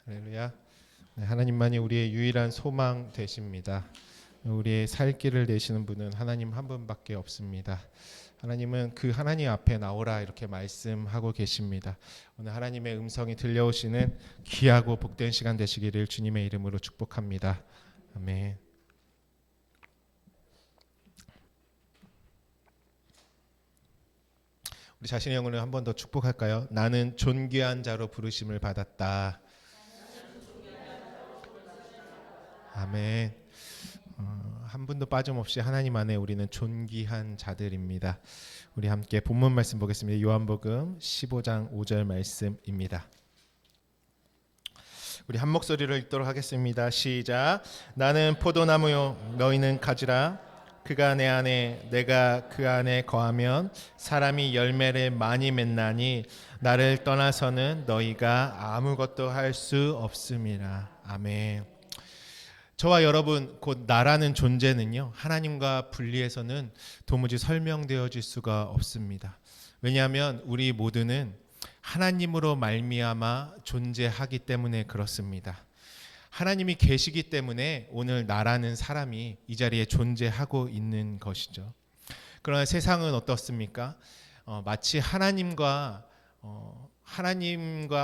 할렐루야. 네, 하나님만이 우리의 유일한 소망 되십니다. 우리의 살 길을 내시는 분은 하나님 한 분밖에 없습니다. 하나님은 그 하나님 앞에 나오라 이렇게 말씀하고 계십니다. 오늘 하나님의 음성이 들려오시는 귀하고 복된 시간 되시기를 주님의 이름으로 축복합니다. 아멘. 우리 자신의 영혼을 한 번 더 축복할까요? 나는 존귀한 자로 부르심을 받았다. 아멘. 한 분도 빠짐없이 하나님 안에 우리는 존귀한 자들입니다. 우리 함께 본문 말씀 보겠습니다. 요한복음 15장 5절 말씀입니다. 우리 한 목소리를 읽도록 하겠습니다. 시작. 나는 포도나무요 너희는 가지라. 그가 내 안에 내가 그 안에 거하면 사람이 열매를 많이 맺나니 나를 떠나서는 너희가 아무것도 할 수 없음이라. 아멘. 저와 여러분 곧 나라는 존재는요 하나님과 분리해서는 도무지 설명되어질 수가 없습니다. 왜냐하면 우리 모두는 하나님으로 말미암아 존재하기 때문에 그렇습니다. 하나님이 계시기 때문에 오늘 나라는 사람이 이 자리에 존재하고 있는 것이죠. 그러나 세상은 어떻습니까? 마치 하나님과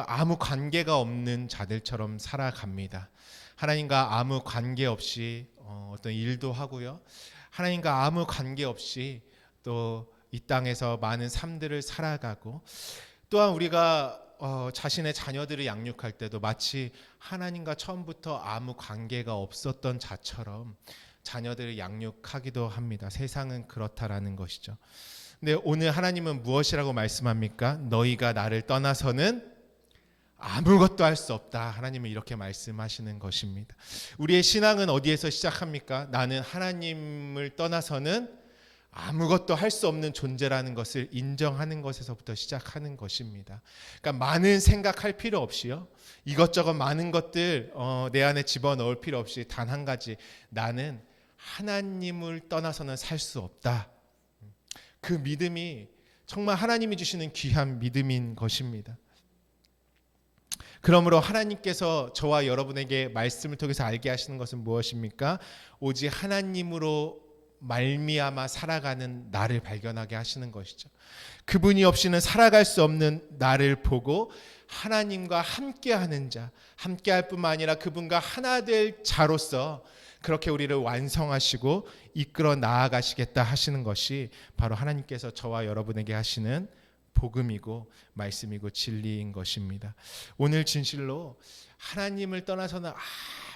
아무 관계가 없는 자들처럼 살아갑니다. 하나님과 아무 관계 없이 어떤 일도 하고요. 하나님과 아무 관계 없이 또 이 땅에서 많은 삶들을 살아가고 또한 우리가 자신의 자녀들을 양육할 때도 마치 하나님과 처음부터 아무 관계가 없었던 자처럼 자녀들을 양육하기도 합니다. 세상은 그렇다라는 것이죠. 근데 오늘 하나님은 무엇이라고 말씀합니까? 너희가 나를 떠나서는 아무것도 할 수 없다. 하나님은 이렇게 말씀하시는 것입니다. 우리의 신앙은 어디에서 시작합니까? 나는 하나님을 떠나서는 아무것도 할 수 없는 존재라는 것을 인정하는 것에서부터 시작하는 것입니다. 그러니까 많은 생각할 필요 없이요. 이것저것 많은 것들 내 안에 집어넣을 필요 없이 단 한 가지. 나는 하나님을 떠나서는 살 수 없다. 그 믿음이 정말 하나님이 주시는 귀한 믿음인 것입니다. 그러므로 하나님께서 저와 여러분에게 말씀을 통해서 알게 하시는 것은 무엇입니까? 오직 하나님으로 말미암아 살아가는 나를 발견하게 하시는 것이죠. 그분이 없이는 살아갈 수 없는 나를 보고 하나님과 함께하는 자, 함께할 뿐만 아니라 그분과 하나 될 자로서 그렇게 우리를 완성하시고 이끌어 나아가시겠다 하시는 것이 바로 하나님께서 저와 여러분에게 하시는 복음이고 말씀이고 진리인 것입니다. 오늘 진실로 하나님을 떠나서는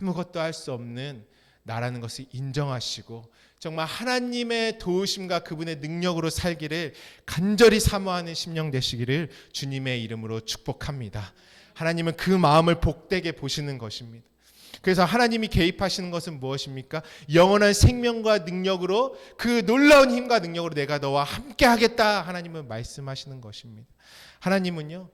아무것도 할 수 없는 나라는 것을 인정하시고 정말 하나님의 도우심과 그분의 능력으로 살기를 간절히 사모하는 심령 되시기를 주님의 이름으로 축복합니다. 하나님은 그 마음을 복되게 보시는 것입니다. 그래서 하나님이 개입하시는 것은 무엇입니까? 영원한 생명과 능력으로 그 놀라운 힘과 능력으로 내가 너와 함께 하겠다. 하나님은 말씀하시는 것입니다. 하나님은요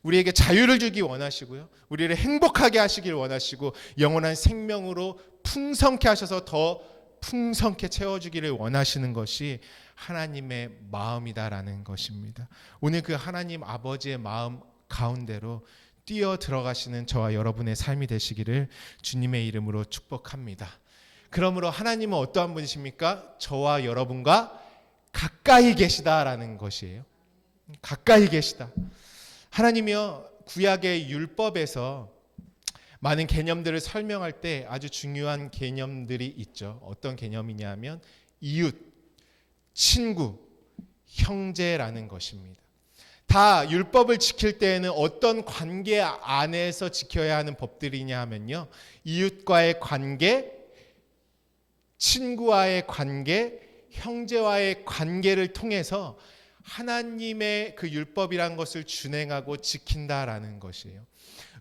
우리에게 자유를 주기 원하시고요. 우리를 행복하게 하시길 원하시고 영원한 생명으로 풍성케 하셔서 더 풍성케 채워주기를 원하시는 것이 하나님의 마음이다라는 것입니다. 오늘 그 하나님 아버지의 마음 가운데로 뛰어 들어가시는 저와 여러분의 삶이 되시기를 주님의 이름으로 축복합니다. 그러므로 하나님은 어떠한 분이십니까? 저와 여러분과 가까이 계시다라는 것이에요. 가까이 계시다. 하나님이요 구약의 율법에서 많은 개념들을 설명할 때 아주 중요한 개념들이 있죠. 어떤 개념이냐 하면 이웃, 친구, 형제라는 것입니다. 다 율법을 지킬 때에는 어떤 관계 안에서 지켜야 하는 법들이냐 하면요. 이웃과의 관계, 친구와의 관계, 형제와의 관계를 통해서 하나님의 그 율법이란 것을 준행하고 지킨다라는 것이에요.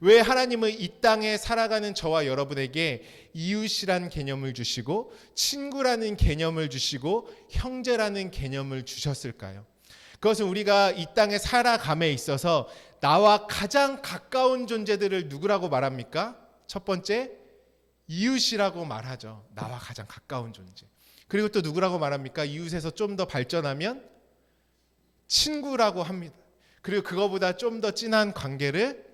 왜 하나님은 이 땅에 살아가는 저와 여러분에게 이웃이라는 개념을 주시고 친구라는 개념을 주시고 형제라는 개념을 주셨을까요? 그것은 우리가 이 땅에 살아감에 있어서 나와 가장 가까운 존재들을 누구라고 말합니까? 첫 번째, 이웃이라고 말하죠. 나와 가장 가까운 존재. 그리고 또 누구라고 말합니까? 이웃에서 좀 더 발전하면 친구라고 합니다. 그리고 그거보다 좀 더 진한 관계를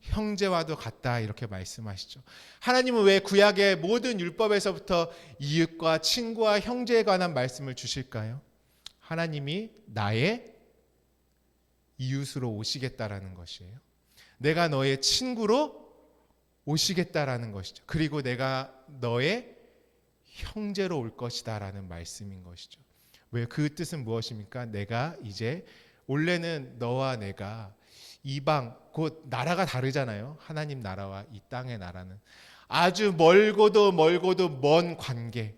형제와도 같다 이렇게 말씀하시죠. 하나님은 왜 구약의 모든 율법에서부터 이웃과 친구와 형제에 관한 말씀을 주실까요? 하나님이 나의 이웃으로 오시겠다라는 것이에요. 내가 너의 친구로 오시겠다라는 것이죠. 그리고 내가 너의 형제로 올 것이다라는 말씀인 것이죠. 왜 그 뜻은 무엇입니까? 내가 이제 원래는 너와 내가 이방 곧 나라가 다르잖아요. 하나님 나라와 이 땅의 나라는 아주 멀고도 멀고도 먼 관계.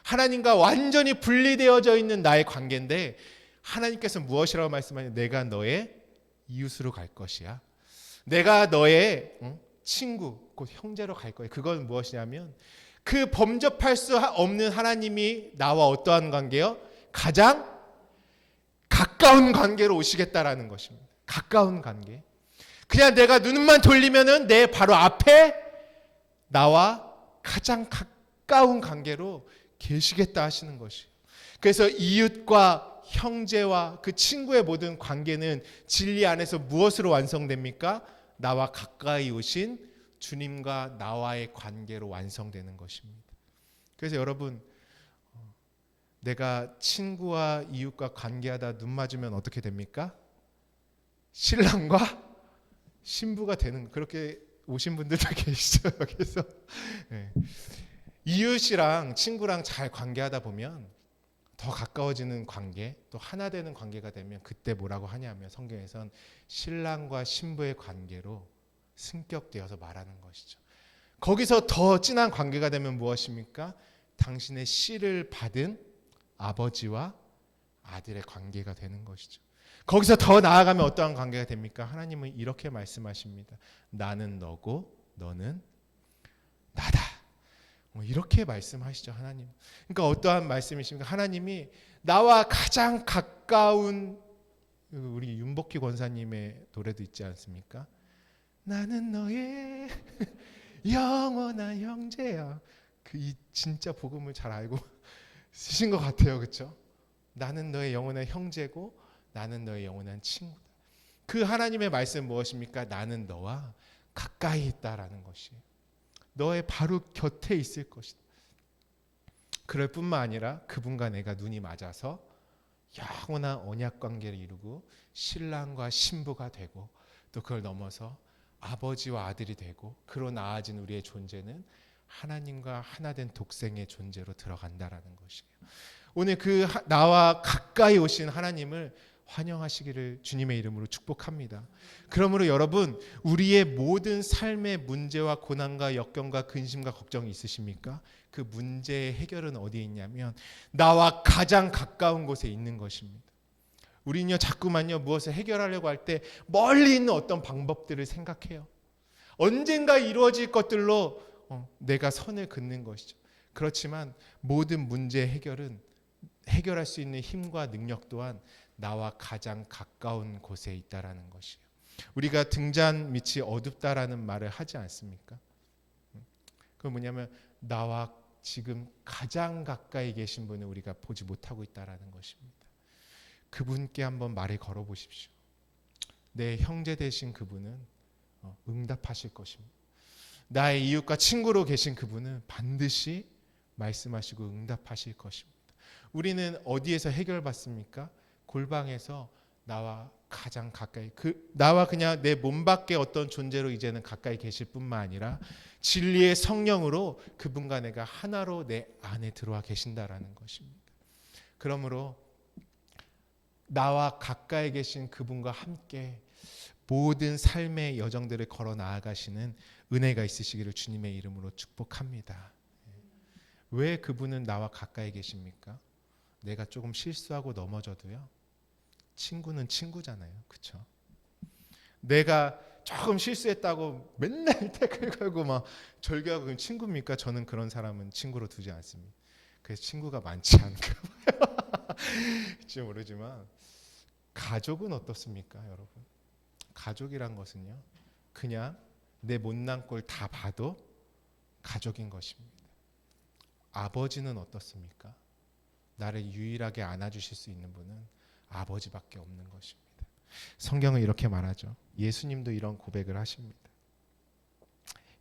하나님과 완전히 분리되어져 있는 나의 관계인데 하나님께서 무엇이라고 말씀하냐면 내가 너의 이웃으로 갈 것이야. 내가 너의 친구 곧 형제로 갈 거야. 그건 무엇이냐면 그 범접할 수 없는 하나님이 나와 어떠한 관계요? 가장 가까운 관계로 오시겠다라는 것입니다. 가까운 관계. 그냥 내가 눈만 돌리면은 내 바로 앞에 나와 가장 가까운 관계로 계시겠다 하시는 것이에요. 그래서 이웃과 형제와 그 친구의 모든 관계는 진리 안에서 무엇으로 완성됩니까? 나와 가까이 오신 주님과 나와의 관계로 완성되는 것입니다. 그래서 여러분, 내가 친구와 이웃과 관계하다 눈 맞으면 어떻게 됩니까? 신랑과 신부가 되는 그렇게 오신 분들도 계시죠. 그래서 네. 이웃이랑 친구랑 잘 관계하다 보면 더 가까워지는 관계, 또 하나 되는 관계가 되면 그때 뭐라고 하냐면 성경에선 신랑과 신부의 관계로 승격되어서 말하는 것이죠. 거기서 더 진한 관계가 되면 무엇입니까? 당신의 씨를 받은 아버지와 아들의 관계가 되는 것이죠. 거기서 더 나아가면 어떠한 관계가 됩니까? 하나님은 이렇게 말씀하십니다. 나는 너고 너는 나다. 이렇게 말씀하시죠, 하나님. 그러니까 어떠한 말씀이십니까? 하나님이 나와 가장 가까운 우리 윤복희 권사님의 노래도 있지 않습니까? 나는 너의 영원한 형제야. 이 진짜 복음을 잘 알고 쓰신 것 같아요, 그렇죠? 나는 너의 영원한 형제고 나는 너의 영원한 친구다. 그 하나님의 말씀은 무엇입니까? 나는 너와 가까이 있다라는 것이에요. 너의 바로 곁에 있을 것이다. 그럴 뿐만 아니라 그분과 내가 눈이 맞아서 영원한 언약 관계를 이루고 신랑과 신부가 되고 또 그걸 넘어서 아버지와 아들이 되고 그로 나아진 우리의 존재는 하나님과 하나된 독생의 존재로 들어간다라는 것이에요. 오늘 그 나와 가까이 오신 하나님을 환영하시기를 주님의 이름으로 축복합니다. 그러므로 여러분, 우리의 모든 삶의 문제와 고난과 역경과 근심과 걱정이 있으십니까? 그 문제의 해결은 어디에 있냐면 나와 가장 가까운 곳에 있는 것입니다. 우리는요 자꾸만요 무엇을 해결하려고 할 때 멀리 있는 어떤 방법들을 생각해요. 언젠가 이루어질 것들로 내가 선을 긋는 것이죠. 그렇지만 모든 문제의 해결은 해결할 수 있는 힘과 능력 또한 나와 가장 가까운 곳에 있다라는 것이에요. 우리가 등잔 밑이 어둡다라는 말을 하지 않습니까? 그건 뭐냐면 나와 지금 가장 가까이 계신 분을 우리가 보지 못하고 있다라는 것입니다. 그분께 한번 말을 걸어 보십시오. 내 형제 되신 그분은 응답하실 것입니다. 나의 이웃과 친구로 계신 그분은 반드시 말씀하시고 응답하실 것입니다. 우리는 어디에서 해결받습니까? 골방에서 나와 가장 가까이 나와 그냥 내 몸 밖에 어떤 존재로 이제는 가까이 계실 뿐만 아니라 진리의 성령으로 그분과 내가 하나로 내 안에 들어와 계신다라는 것입니다. 그러므로 나와 가까이 계신 그분과 함께 모든 삶의 여정들을 걸어 나아가시는 은혜가 있으시기를 주님의 이름으로 축복합니다. 왜 그분은 나와 가까이 계십니까? 내가 조금 실수하고 넘어져도요. 친구는 친구잖아요. 그렇죠? 내가 조금 실수했다고 맨날 태클 걸고 막 절교하고 그럼 친구입니까? 저는 그런 사람은 친구로 두지 않습니다. 그래서 친구가 많지 않은가 봐요. 혹시 모르지만 가족은 어떻습니까, 여러분? 가족이란 것은요. 그냥 내 못난 꼴 다 봐도 가족인 것입니다. 아버지는 어떻습니까? 나를 유일하게 안아주실 수 있는 분은 아버지밖에 없는 것입니다. 성경은 이렇게 말하죠. 예수님도 이런 고백을 하십니다.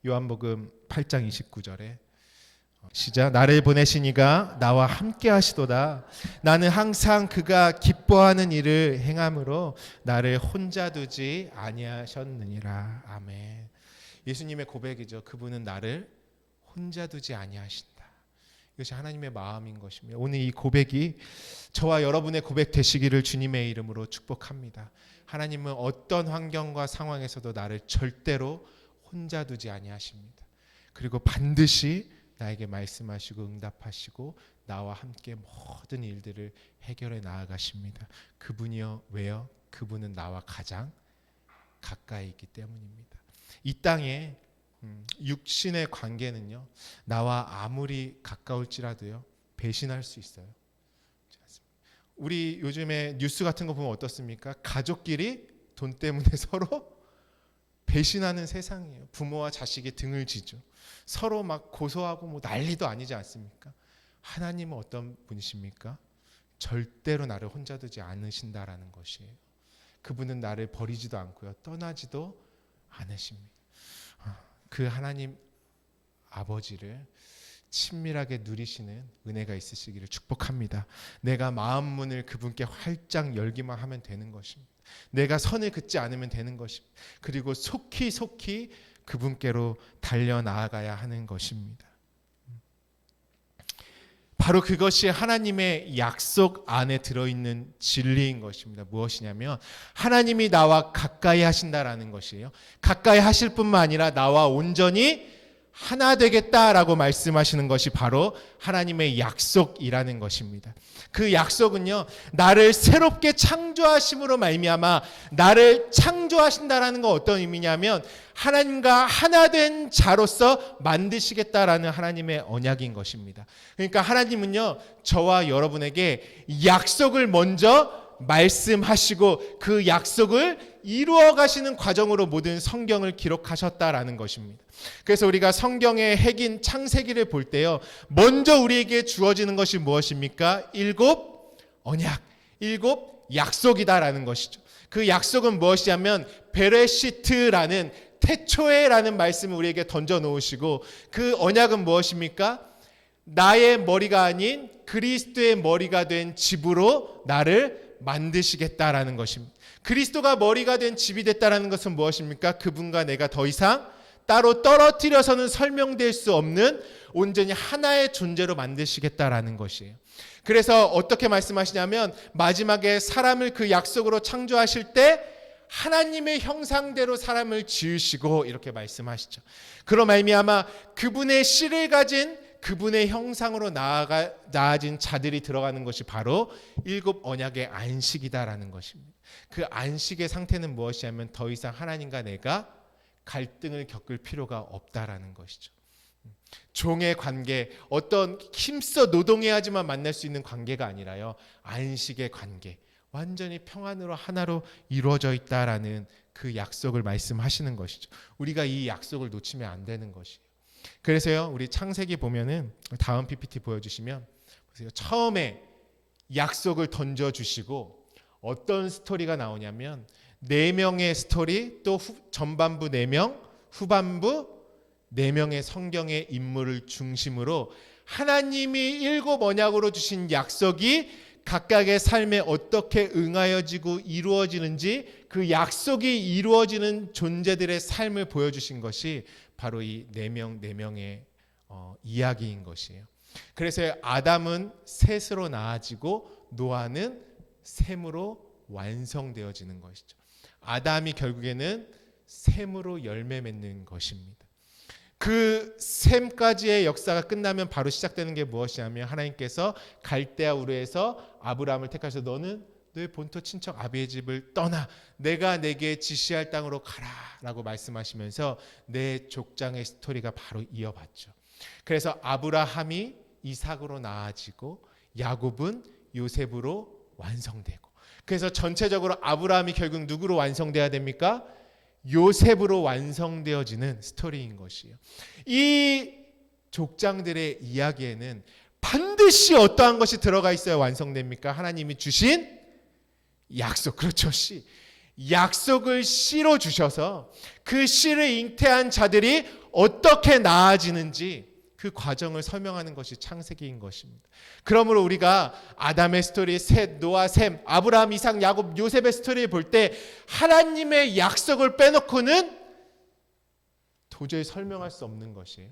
요한복음 8장 29절에 시작. 나를 보내신 이가 나와 함께 하시도다. 나는 항상 그가 기뻐하는 일을 행함으로 나를 혼자 두지 아니하셨느니라. 아멘. 예수님의 고백이죠. 그분은 나를 혼자 두지 아니하신다. 이것이 하나님의 마음인 것입니다. 오늘 이 고백이 저와 여러분의 고백 되시기를 주님의 이름으로 축복합니다. 하나님은 어떤 환경과 상황에서도 나를 절대로 혼자 두지 아니하십니다. 그리고 반드시 나에게 말씀하시고 응답하시고 나와 함께 모든 일들을 해결해 나아가십니다. 그분이요. 왜요? 그분은 나와 가장 가까이 있기 때문입니다. 이 땅에 육신의 관계는요, 나와 아무리 가까울지라도요 배신할 수 있어요. 우리 요즘에 뉴스 같은 거 보면 어떻습니까? 가족끼리 돈 때문에 서로 배신하는 세상이에요. 부모와 자식이 등을 지죠. 서로 막 고소하고 뭐 난리도 아니지 않습니까? 하나님은 어떤 분이십니까? 절대로 나를 혼자 두지 않으신다라는 것이에요. 그분은 나를 버리지도 않고요, 떠나지도 않으십니다. 그 하나님 아버지를 친밀하게 누리시는 은혜가 있으시기를 축복합니다. 내가 마음 문을 그분께 활짝 열기만 하면 되는 것입니다. 내가 선을 긋지 않으면 되는 것입니다. 그리고 속히 그분께로 달려나아가야 하는 것입니다. 바로 그것이 하나님의 약속 안에 들어있는 진리인 것입니다. 무엇이냐면 하나님이 나와 가까이 하신다라는 것이에요. 가까이 하실 뿐만 아니라 나와 온전히 하나 되겠다라고 말씀하시는 것이 바로 하나님의 약속이라는 것입니다. 그 약속은요, 나를 새롭게 창조하심으로 말미암아 나를 창조하신다라는 건 어떤 의미냐면 하나님과 하나 된 자로서 만드시겠다라는 하나님의 언약인 것입니다. 그러니까 하나님은요, 저와 여러분에게 약속을 먼저 말씀하시고 그 약속을 이루어 가시는 과정으로 모든 성경을 기록하셨다라는 것입니다. 그래서 우리가 성경의 핵인 창세기를 볼 때요, 먼저 우리에게 주어지는 것이 무엇입니까? 7 언약, 7 약속이다라는 것이죠. 그 약속은 무엇이냐면 베레시트라는 태초에라는 말씀을 우리에게 던져 놓으시고, 그 언약은 무엇입니까? 나의 머리가 아닌 그리스도의 머리가 된 집으로 나를 만드시겠다라는 것입니다. 그리스도가 머리가 된 집이 됐다라는 것은 무엇입니까? 그분과 내가 더 이상 따로 떨어뜨려서는 설명될 수 없는 온전히 하나의 존재로 만드시겠다라는 것이에요. 그래서 어떻게 말씀하시냐면 마지막에 사람을 그 약속으로 창조하실 때 하나님의 형상대로 사람을 지으시고 이렇게 말씀하시죠. 그로 말미암아 그분의 씨를 가진 그분의 형상으로 나아진 자들이 들어가는 것이 바로 7 언약의 안식이다라는 것입니다. 그 안식의 상태는 무엇이냐면 더 이상 하나님과 내가 갈등을 겪을 필요가 없다라는 것이죠. 종의 관계, 어떤 힘써 노동해야지만 만날 수 있는 관계가 아니라요, 안식의 관계, 완전히 평안으로 하나로 이루어져 있다라는 그 약속을 말씀하시는 것이죠. 우리가 이 약속을 놓치면 안 되는 것이에요. 그래서요, 우리 창세기 보면은 다음 PPT 보여주시면 보세요. 처음에 약속을 던져주시고 어떤 스토리가 나오냐면 4명의 스토리, 또 전반부 4명, 후반부 4명의 성경의 인물을 중심으로 하나님이 7 언약으로 주신 약속이 각각의 삶에 어떻게 응하여지고 이루어지는지, 그 약속이 이루어지는 존재들의 삶을 보여주신 것이 바로 이 4명의 이야기인 것이에요. 그래서 아담은 셋으로 나아지고 노아는 셈으로 완성되어지는 것이죠. 아담이 결국에는 셈으로 열매 맺는 것입니다. 그 셈까지의 역사가 끝나면 바로 시작되는 게 무엇이냐면 하나님께서 갈대아 우르에서 아브라함을 택하셔서 너는 너의 본토 친척 아비의 집을 떠나 내가 내게 지시할 땅으로 가라라고 말씀하시면서 내 족장의 스토리가 바로 이어봤죠. 그래서 아브라함이 이삭으로 나아지고 야곱은 요셉으로 완성되고, 그래서 전체적으로 아브라함이 결국 누구로 완성돼야 됩니까? 요셉으로 완성되어지는 스토리인 것이에요. 이 족장들의 이야기에는 반드시 어떠한 것이 들어가 있어야 완성됩니까? 하나님이 주신 약속, 그렇죠. 약속을 씨로 주셔서 그 씨를 잉태한 자들이 어떻게 나아지는지 그 과정을 설명하는 것이 창세기인 것입니다. 그러므로 우리가 아담의 스토리, 셋, 노아, 셈, 아브라함, 이삭, 야곱, 요셉의 스토리를 볼 때 하나님의 약속을 빼놓고는 도저히 설명할 수 없는 것이에요.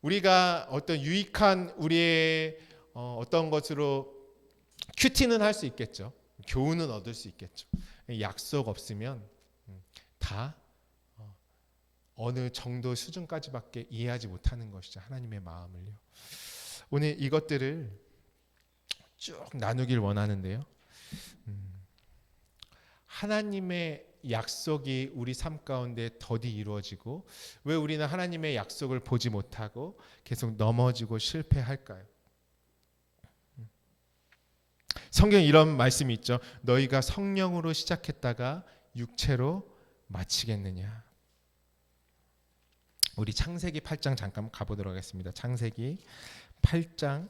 우리가 어떤 유익한 우리의 어떤 것으로 큐티는 할 수 있겠죠. 교훈은 얻을 수 있겠죠. 약속 없으면 다 어느 정도 수준까지밖에 이해하지 못하는 것이죠. 하나님의 마음을요. 오늘 이것들을 쭉 나누길 원하는데요. 하나님의 약속이 우리 삶 가운데 더디 이루어지고 왜 우리는 하나님의 약속을 보지 못하고 계속 넘어지고 실패할까요? 성경에 이런 말씀이 있죠. 너희가 성령으로 시작했다가 육체로 마치겠느냐. 우리 창세기 8장 잠깐 가보도록 하겠습니다. 창세기 8장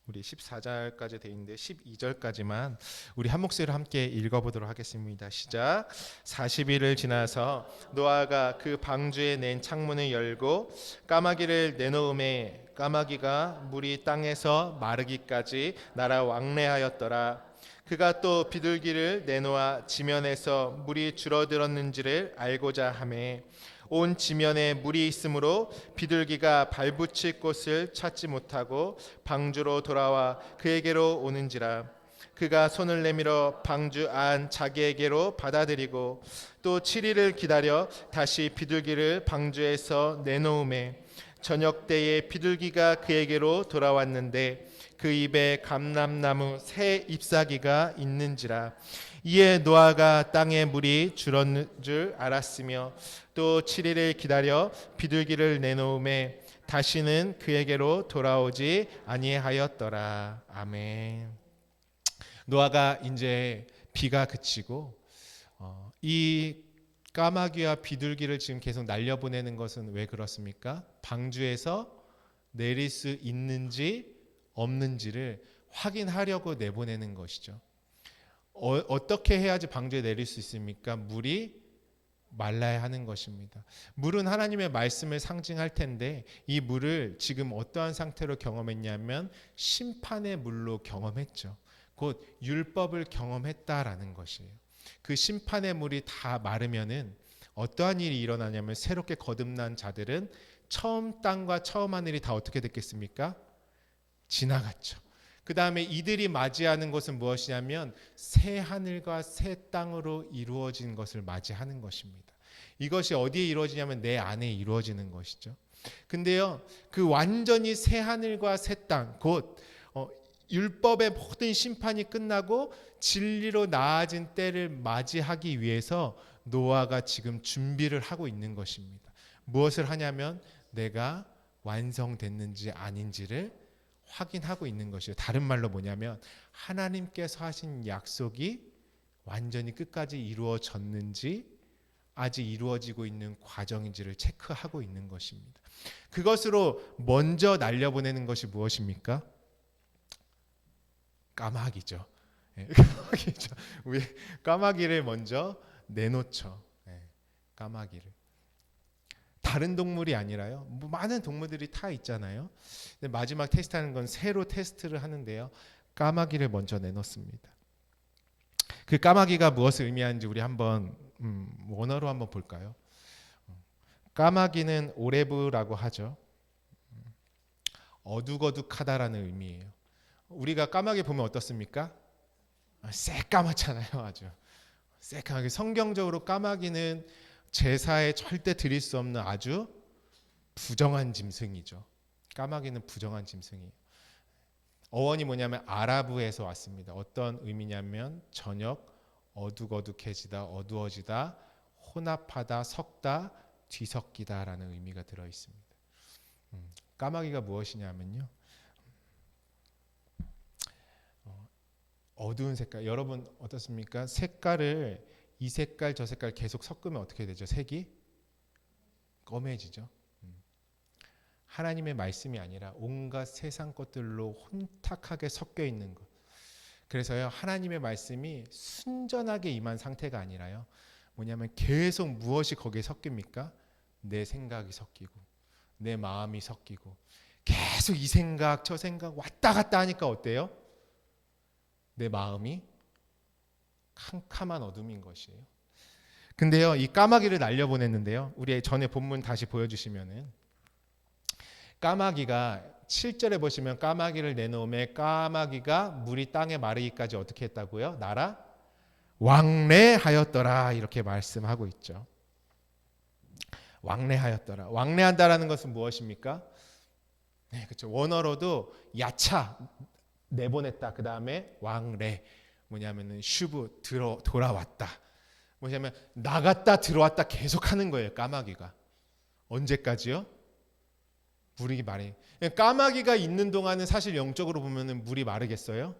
우리 14절까지 돼 있는데 12절까지만 우리 한 목소리로 함께 읽어보도록 하겠습니다. 시작. 40일을 지나서 노아가 그 방주에 낸 창문을 열고 까마귀를 내놓음에 까마귀가 물이 땅에서 마르기까지 날아 왕래하였더라. 그가 또 비둘기를 내놓아 지면에서 물이 줄어들었는지를 알고자 하매 온 지면에 물이 있으므로 비둘기가 발붙일 곳을 찾지 못하고 방주로 돌아와 그에게로 오는지라. 그가 손을 내밀어 방주 안 자기에게로 받아들이고 또 7일을 기다려 다시 비둘기를 방주에서 내놓음에 저녁 때에 비둘기가 그에게로 돌아왔는데 그 입에 감람나무 새 잎사귀가 있는지라. 이에 노아가 땅에 물이 줄었는 줄 알았으며 또 7일을 기다려 비둘기를 내놓음에 다시는 그에게로 돌아오지 아니하였더라. 아멘. 노아가 이제 비가 그치고 이 까마귀와 비둘기를 지금 계속 날려보내는 것은 왜 그렇습니까? 방주에서 내릴 수 있는지 없는지를 확인하려고 내보내는 것이죠. 어떻게 해야지 방주에 내릴 수 있습니까? 물이 말라야 하는 것입니다. 물은 하나님의 말씀을 상징할 텐데 이 물을 지금 어떠한 상태로 경험했냐면 심판의 물로 경험했죠. 곧 율법을 경험했다라는 것이에요. 그 심판의 물이 다 마르면은 어떠한 일이 일어나냐면 새롭게 거듭난 자들은 처음 땅과 처음 하늘이 다 어떻게 됐겠습니까? 지나갔죠. 그 다음에 이들이 맞이하는 것은 무엇이냐면 새 하늘과 새 땅으로 이루어진 것을 맞이하는 것입니다. 이것이 어디에 이루어지냐면 내 안에 이루어지는 것이죠. 근데요, 그 완전히 새 하늘과 새 땅, 곧 율법의 모든 심판이 끝나고 진리로 나아진 때를 맞이하기 위해서 노아가 지금 준비를 하고 있는 것입니다. 무엇을 하냐면 내가 완성됐는지 아닌지를 확인하고 있는 것이에요. 다른 말로 뭐냐면 하나님께서 하신 약속이 완전히 끝까지 이루어졌는지 아직 이루어지고 있는 과정인지를 체크하고 있는 것입니다. 그것으로 먼저 날려보내는 것이 무엇입니까? 까마귀죠. 까마귀죠. 우리 까마귀를 먼저 내놓죠. 까마귀를. 다른 동물이 아니라요. 뭐 많은 동물들이 다 있잖아요. 근데 마지막 테스트하는 건 새로 테스트를 하는데요. 까마귀를 먼저 내놓습니다. 그 까마귀가 무엇을 의미하는지 우리 한번 원어로 한번 볼까요? 까마귀는 오레브라고 하죠. 어둑어둑하다라는 의미예요. 우리가 까마귀 보면 어떻습니까? 새까맣잖아요. 아주 새까맣게. 성경적으로 까마귀는 제사에 절대 드릴 수 없는 아주 부정한 짐승이죠. 까마귀는 부정한 짐승이에요. 어원이 뭐냐면 아라브에서 왔습니다. 어떤 의미냐면 저녁, 어둑어둑해지다, 어두워지다, 혼합하다, 섞다, 뒤섞이다라는 의미가 들어 있습니다. 까마귀가 무엇이냐면요. 어두운 색깔. 여러분 어떻습니까? 색깔을 이 색깔 저 색깔 계속 섞으면 어떻게 되죠? 색이 검해지죠. 하나님의 말씀이 아니라 온갖 세상 것들로 혼탁하게 섞여 있는 것. 그래서요, 하나님의 말씀이 순전하게 임한 상태가 아니라요, 뭐냐면 계속 무엇이 거기에 섞입니까? 내 생각이 섞이고 내 마음이 섞이고 계속 이 생각 저 생각 왔다 갔다 하니까 어때요? 내 마음이 캄캄한 어둠인 것이에요. 근데요, 이 까마귀를 날려보냈는데요, 우리 전에 본문 다시 보여주시면은, 까마귀가 7절에 보시면 까마귀를 내놓음에 까마귀가 물이 땅에 마르기까지 어떻게 했다고요? 날아 왕래하였더라, 이렇게 말씀하고 있죠. 왕래하였더라. 왕래한다라는 것은 무엇입니까? 네, 그렇죠. 원어로도 야차, 내보냈다. 그 다음에 왕래, 뭐냐면은 슈브, 돌아왔다. 뭐냐면 나갔다 들어왔다 계속하는 거예요. 까마귀가 언제까지요? 물이 마르. 까마귀가 있는 동안은 사실 영적으로 보면은 물이 마르겠어요?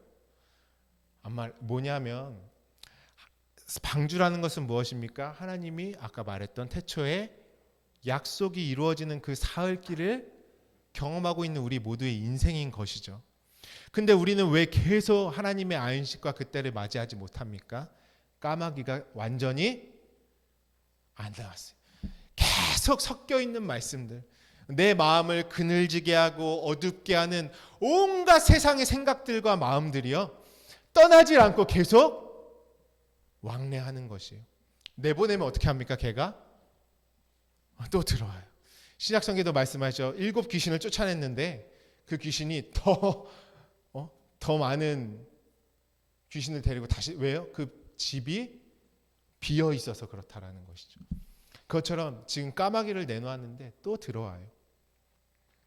아마 뭐냐면, 방주라는 것은 무엇입니까? 하나님이 아까 말했던 태초에 약속이 이루어지는 그 사흘길을 경험하고 있는 우리 모두의 인생인 것이죠. 근데 우리는 왜 계속 하나님의 안식과 그때를 맞이하지 못합니까? 까마귀가 완전히 안 나왔어요. 계속 섞여 있는 말씀들, 내 마음을 그늘지게 하고 어둡게 하는 온갖 세상의 생각들과 마음들이요, 떠나질 않고 계속 왕래하는 것이에요. 내보내면 어떻게 합니까? 걔가 또 들어와요. 신약성경도 말씀하죠. 7 귀신을 쫓아냈는데 그 귀신이 더 많은 귀신을 데리고 다시, 왜요? 그 집이 비어 있어서 그렇다라는 것이죠. 그것처럼 지금 까마귀를 내놓았는데 또 들어와요.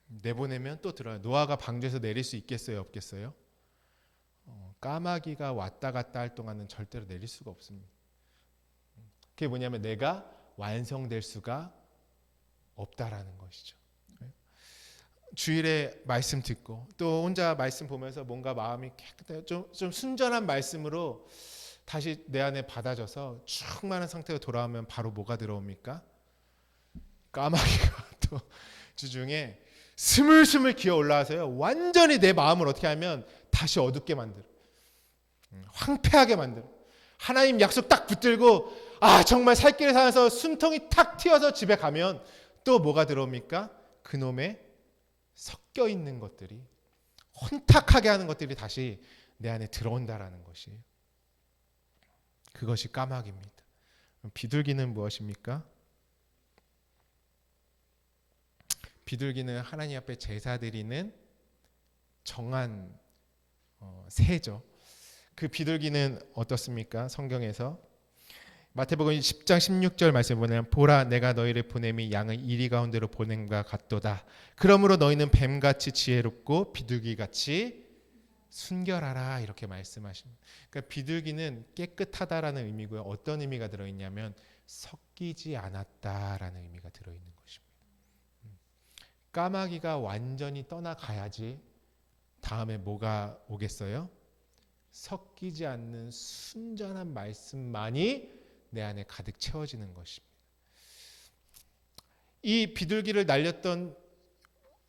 내보내면 또 들어와요. 노아가 방주에서 내릴 수 있겠어요? 없겠어요? 까마귀가 왔다 갔다 할 동안은 절대로 내릴 수가 없습니다. 그게 뭐냐면 내가 완성될 수가 없다라는 것이죠. 주일에 말씀 듣고 또 혼자 말씀 보면서 뭔가 마음이 깨끗해요. 좀 순전한 말씀으로 다시 내 안에 받아져서 충만한 상태로 돌아오면 바로 뭐가 들어옵니까? 까마귀가 또 주중에 스물스물 기어 올라와서요, 완전히 내 마음을 어떻게 하면 다시 어둡게 만들어, 황폐하게 만들어. 하나님 약속 딱 붙들고 정말 살 길을 살아서 숨통이 탁 튀어서 집에 가면 또 뭐가 들어옵니까? 그놈의 섞여 있는 것들이, 혼탁하게 하는 것들이 다시 내 안에 들어온다라는 것이에요. 그것이 까마귀입니다. 비둘기는 무엇입니까? 비둘기는 하나님 앞에 제사 드리는 정한 새죠. 그 비둘기는 어떻습니까? 성경에서 마태복음 10장 16절 말씀을 보면, 보라 내가 너희를 보냄이 양의 이리 가운데로 보냄과 같도다. 그러므로 너희는 뱀같이 지혜롭고 비둘기같이 순결하라, 이렇게 말씀하십니다. 그러니까 비둘기는 깨끗하다라는 의미고요. 어떤 의미가 들어있냐면 섞이지 않았다라는 의미가 들어있는 것입니다. 까마귀가 완전히 떠나가야지 다음에 뭐가 오겠어요? 섞이지 않는 순전한 말씀만이 내 안에 가득 채워지는 것입니다. 이 비둘기를 날렸던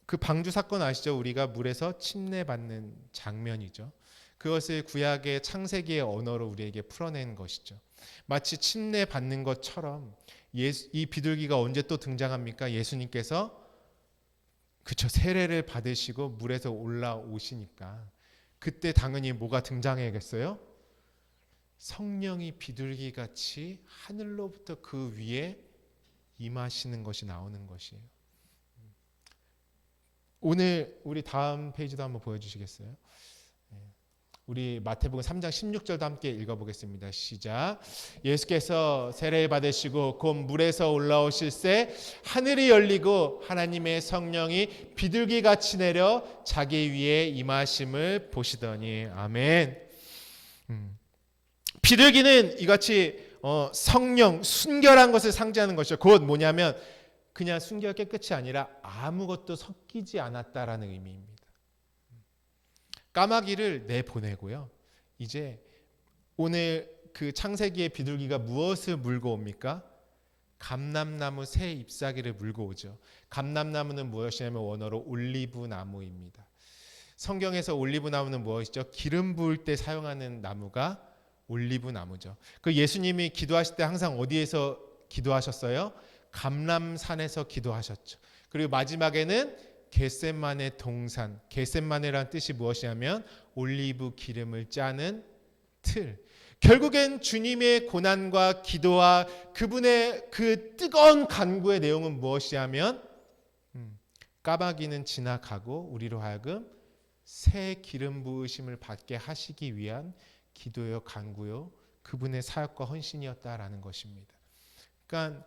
그 방주 사건 아시죠? 우리가 물에서 침례받는 장면이죠. 그것을 구약의 창세기의 언어로 우리에게 풀어낸 것이죠. 마치 침례받는 것처럼 이 비둘기가 언제 또 등장합니까? 예수님께서 세례를 받으시고 물에서 올라오시니까 그때 당연히 뭐가 등장해야겠어요? 성령이 비둘기같이 하늘로부터 그 위에 임하시는 것이 나오는 것이에요. 오늘 우리 다음 페이지도 한번 보여주시겠어요? 우리 마태복음 3장 16절도 함께 읽어보겠습니다. 시작. 예수께서 세례 받으시고 곧 물에서 올라오실새 하늘이 열리고 하나님의 성령이 비둘기같이 내려 자기 위에 임하심을 보시더니. 아멘. 비둘기는 이같이 성령, 순결한 것을 상징하는 것이죠. 곧 뭐냐면 그냥 순결 깨끗이 아니라 아무것도 섞이지 않았다라는 의미입니다. 까마귀를 내보내고요. 이제 오늘 그 창세기의 비둘기가 무엇을 물고 옵니까? 감람나무 새 잎사귀를 물고 오죠. 감람나무는 무엇이냐면 원어로 올리브 나무입니다. 성경에서 올리브 나무는 무엇이죠? 기름 부을 때 사용하는 나무가 올리브 나무죠. 그 예수님이 기도하실 때 항상 어디에서 기도하셨어요? 감람산에서 기도하셨죠. 그리고 마지막에는 겟셋마네 동산, 겟셋마네라는 뜻이 무엇이냐면 올리브 기름을 짜는 틀. 결국엔 주님의 고난과 기도와 그분의 그 뜨거운 간구의 내용은 무엇이냐면 까마귀는 지나가고 우리로 하여금 새 기름 부으심을 받게 하시기 위한 기도요 간구요 그분의 사역과 헌신이었다라는 것입니다. 그러니까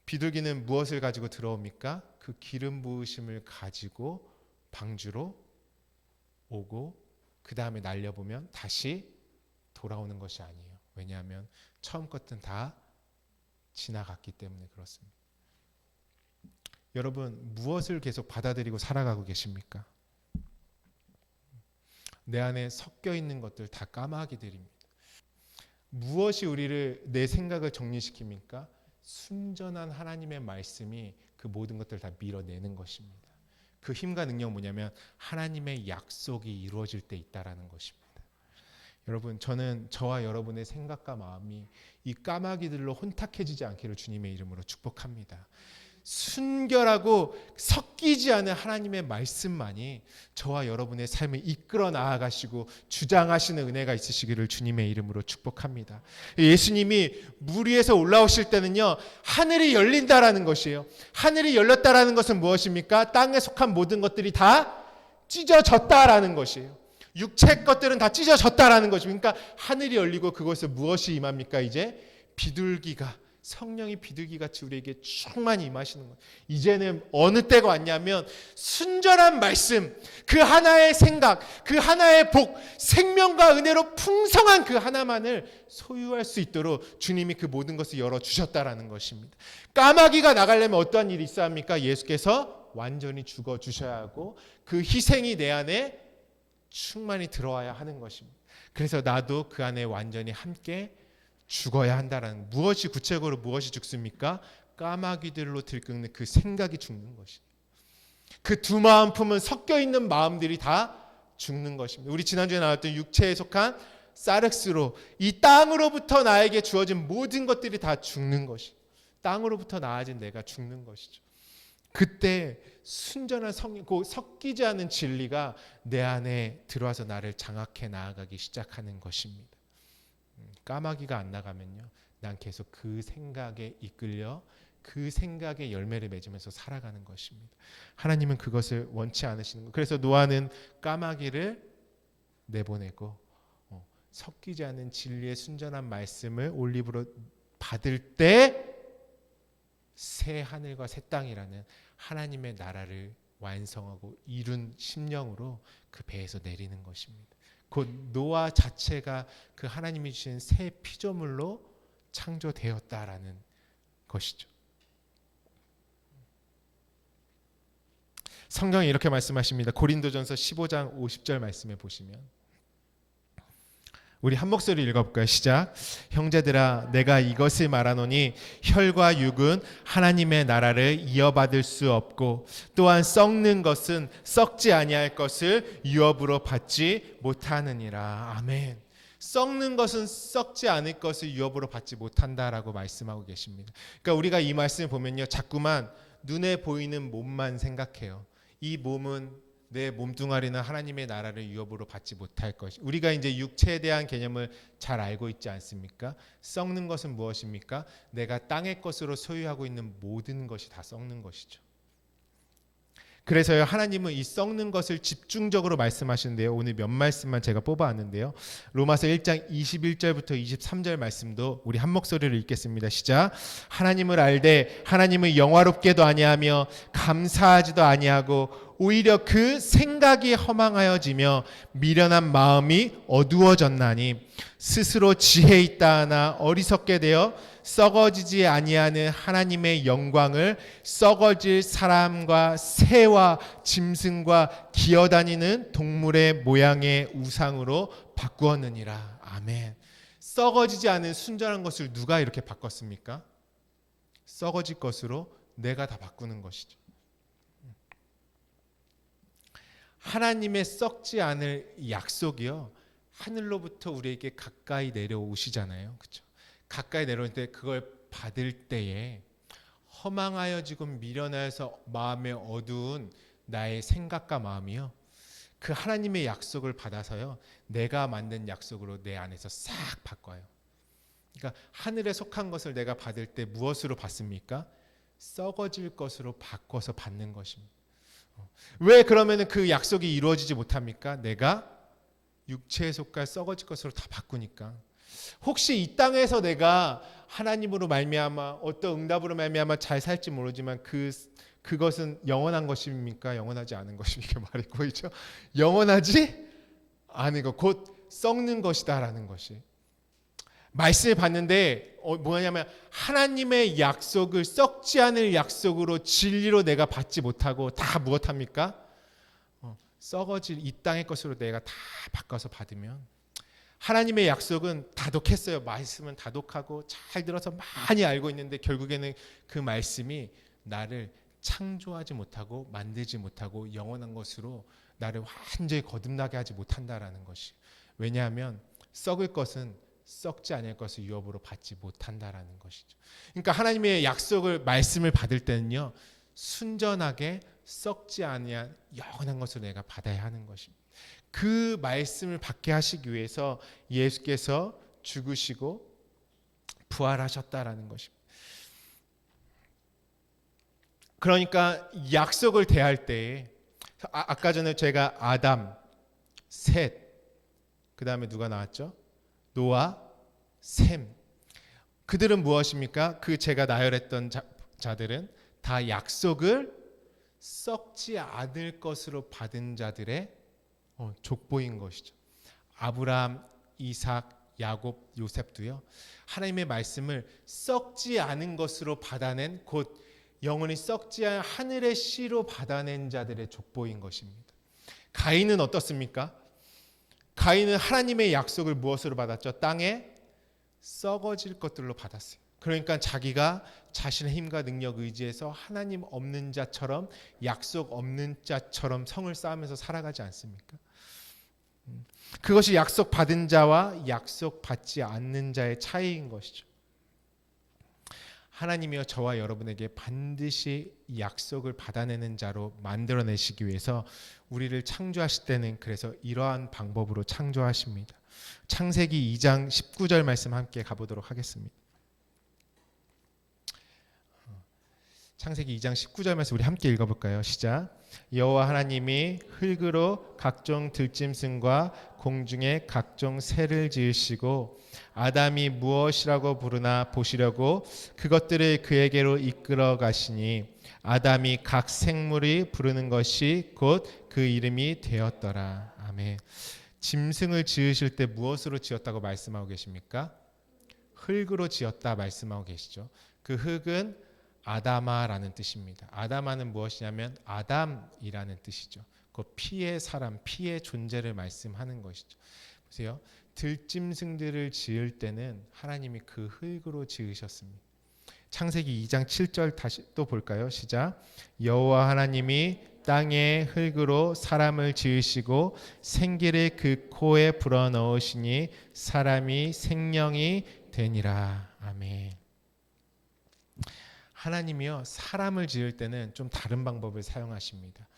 비둘기는 무엇을 가지고 들어옵니까? 그 기름 부으심을 가지고 방주로 오고 그 다음에 날려보면 다시 돌아오는 것이 아니에요. 왜냐하면 처음 것들은 다 지나갔기 때문에 그렇습니다. 여러분 무엇을 계속 받아들이고 살아가고 계십니까? 내 안에 섞여 있는 것들 다 까마귀들입니다. 무엇이 우리를 내 생각을 정리시킵니까? 순전한 하나님의 말씀이 그 모든 것들을 다 밀어내는 것입니다. 그 힘과 능력은 뭐냐면 하나님의 약속이 이루어질 때 있다라는 것입니다. 여러분 저는 저와 여러분의 생각과 마음이 이 까마귀들로 혼탁해지지 않기를 주님의 이름으로 축복합니다. 순결하고 섞이지 않은 하나님의 말씀만이 저와 여러분의 삶을 이끌어 나아가시고 주장하시는 은혜가 있으시기를 주님의 이름으로 축복합니다. 예수님이 물 위에서 올라오실 때는요 하늘이 열린다라는 것이에요. 하늘이 열렸다라는 것은 무엇입니까? 땅에 속한 모든 것들이 다 찢어졌다라는 것이에요. 육체 것들은 다 찢어졌다라는 것입니다. 그러니까 하늘이 열리고 그곳에 무엇이 임합니까? 이제 비둘기가 성령이 비둘기같이 우리에게 충만히 임하시는 거예요. 이제는 어느 때가 왔냐면 순전한 말씀, 그 하나의 생각, 그 하나의 복, 생명과 은혜로 풍성한 그 하나만을 소유할 수 있도록 주님이 그 모든 것을 열어주셨다라는 것입니다. 까마귀가 나가려면 어떠한 일이 있어야 합니까? 예수께서 완전히 죽어주셔야 하고 그 희생이 내 안에 충만히 들어와야 하는 것입니다. 그래서 나도 그 안에 완전히 함께 죽어야 한다라는, 무엇이 구체적으로 무엇이 죽습니까? 까마귀들로 들끓는 그 생각이 죽는 것입니다. 그 두 마음 품은 섞여 있는 마음들이 다 죽는 것입니다. 우리 지난주에 나왔던 육체에 속한 사륵스로 이 땅으로부터 나에게 주어진 모든 것들이 다 죽는 것이, 땅으로부터 나아진 내가 죽는 것이죠. 그때 순전한 섞이지 않은 진리가 내 안에 들어와서 나를 장악해 나아가기 시작하는 것입니다. 까마귀가 안 나가면요, 난 계속 그 생각에 이끌려 그 생각의 열매를 맺으면서 살아가는 것입니다. 하나님은 그것을 원치 않으시는 거예요. 그래서 노아는 까마귀를 내보내고 섞이지 않은 진리의 순전한 말씀을 올리브로 받을 때 새 하늘과 새 땅이라는 하나님의 나라를 완성하고 이룬 심령으로 그 배에서 내리는 것입니다. 곧 노아 자체가 그 하나님이 주신 새 피조물로 창조되었다라는 것이죠. 성경이 이렇게 말씀하십니다. 고린도전서 15장 50절 말씀에 보시면, 우리 한 목소리 읽어볼까요? 시작. 형제들아, 내가 이것을 말하노니 혈과 육은 하나님의 나라를 이어받을 수 없고 또한 썩는 것은 썩지 아니할 것을 유업으로 받지 못하느니라. 아멘. 썩는 것은 썩지 않을 것을 유업으로 받지 못한다라고 말씀하고 계십니다. 그러니까 우리가 이 말씀을 보면요, 자꾸만 눈에 보이는 몸만 생각해요. 이 몸은 내 몸뚱아리는 하나님의 나라를 유업으로 받지 못할 것이. 우리가 이제 육체에 대한 개념을 잘 알고 있지 않습니까? 썩는 것은 무엇입니까? 내가 땅의 것으로 소유하고 있는 모든 것이 다 썩는 것이죠. 그래서요, 하나님은 이 썩는 것을 집중적으로 말씀하시는데요, 오늘 몇 말씀만 제가 뽑아왔는데요, 로마서 1장 21절부터 23절 말씀도 우리 한 목소리로 읽겠습니다. 시작. 하나님을 알되 하나님을 영화롭게도 아니하며 감사하지도 아니하고 오히려 그 생각이 허망하여지며 미련한 마음이 어두워졌나니 스스로 지혜 있다 하나 어리석게 되어 썩어지지 아니하는 하나님의 영광을 썩어질 사람과 새와 짐승과 기어다니는 동물의 모양의 우상으로 바꾸었느니라. 아멘. 썩어지지 않은 순전한 것을 누가 이렇게 바꿨습니까? 썩어질 것으로 내가 다 바꾸는 것이죠. 하나님의 썩지 않을 약속이요, 하늘로부터 우리에게 가까이 내려오시잖아요. 그렇죠? 가까이 내려올 때 그걸 받을 때에 허망하여 지금 미련하여서 마음에 어두운 나의 생각과 마음이요, 그 하나님의 약속을 받아서요, 내가 만든 약속으로 내 안에서 싹 바꿔요. 그러니까 하늘에 속한 것을 내가 받을 때 무엇으로 받습니까? 썩어질 것으로 바꿔서 받는 것입니다. 왜 그러면 그 약속이 이루어지지 못합니까? 내가 육체에 속할 썩어질 것으로 다 바꾸니까. 혹시 이 땅에서 내가 하나님으로 말미암아 어떤 응답으로 말미암아 잘 살지 모르지만 그것은 영원한 것입니까? 영원하지 않은 것입니까? 말이 보이죠? 영원하지 않은 것, 곧 썩는 것이다라는 것이. 말씀을 봤는데 뭐냐면 하나님의 약속을 썩지 않을 약속으로 진리로 내가 받지 못하고 다 무엇합니까? 썩어질 이 땅의 것으로 내가 다 바꿔서 받으면, 하나님의 약속은 다독했어요. 말씀은 다독하고 잘 들어서 많이 알고 있는데 결국에는 그 말씀이 나를 창조하지 못하고 만들지 못하고 영원한 것으로 나를 완전히 거듭나게 하지 못한다라는 것이. 왜냐하면 썩을 것은 썩지 않을 것을 유업으로 받지 못한다라는 것이죠. 그러니까 하나님의 약속을 말씀을 받을 때는요, 순전하게 썩지 아니한 영원한 것을 내가 받아야 하는 것입니다. 그 말씀을 받게 하시기 위해서 예수께서 죽으시고 부활하셨다라는 것입니다. 그러니까 약속을 대할 때에 아까 전에 제가 아담, 셋, 그 다음에 누가 나왔죠? 노아, 셈. 그들은 무엇입니까? 그 제가 나열했던 자들은 다 약속을 썩지 않을 것으로 받은 자들의 족보인 것이죠. 아브라함, 이삭, 야곱, 요셉도요, 하나님의 말씀을 썩지 않은 것으로 받아낸, 곧 영원히 썩지 않은 하늘의 씨로 받아낸 자들의 족보인 것입니다. 가인은 어떻습니까? 가인은 하나님의 약속을 무엇으로 받았죠? 땅에 썩어질 것들로 받았어요. 그러니까 자기가 자신의 힘과 능력 의지에서 하나님 없는 자처럼, 약속 없는 자처럼 성을 쌓으면서 살아가지 않습니까? 그것이 약속 받은 자와 약속 받지 않는 자의 차이인 것이죠. 하나님이여 저와 여러분에게 반드시 약속을 받아내는 자로 만들어내시기 위해서 우리를 창조하실 때는 그래서 이러한 방법으로 창조하십니다. 창세기 2장 19절 말씀 함께 가보도록 하겠습니다. 창세기 2장 19절 말씀 우리 함께 읽어볼까요? 시작. 여호와 하나님이 흙으로 각종 들짐승과 공중의 각종 새를 지으시고 아담이 무엇이라고 부르나 보시려고 그것들을 그에게로 이끌어 가시니 아담이 각 생물이 부르는 것이 곧 그 이름이 되었더라. 아멘. 짐승을 지으실 때 무엇으로 지었다고 말씀하고 계십니까? 흙으로 지었다 말씀하고 계시죠. 그 흙은 아다마라는 뜻입니다. 아다마는 무엇이냐면 아담이라는 뜻이죠. 그 피의 사람, 피의 존재를 말씀하는 것이죠. 보세요. 들짐승들을 지을 때는 하나님이 그 흙으로 지으셨습니다. 창세기 2장 7절 다시 또 볼까요? 시작. 여호와 하나님이 땅의 흙으로 사람을 지으시고 생기를 그 코에 불어넣으시니 사람이 생명이 되니라. 아멘. 하나님이요, 사람을 지을 때는 좀 다른 방법을 사용하십니다.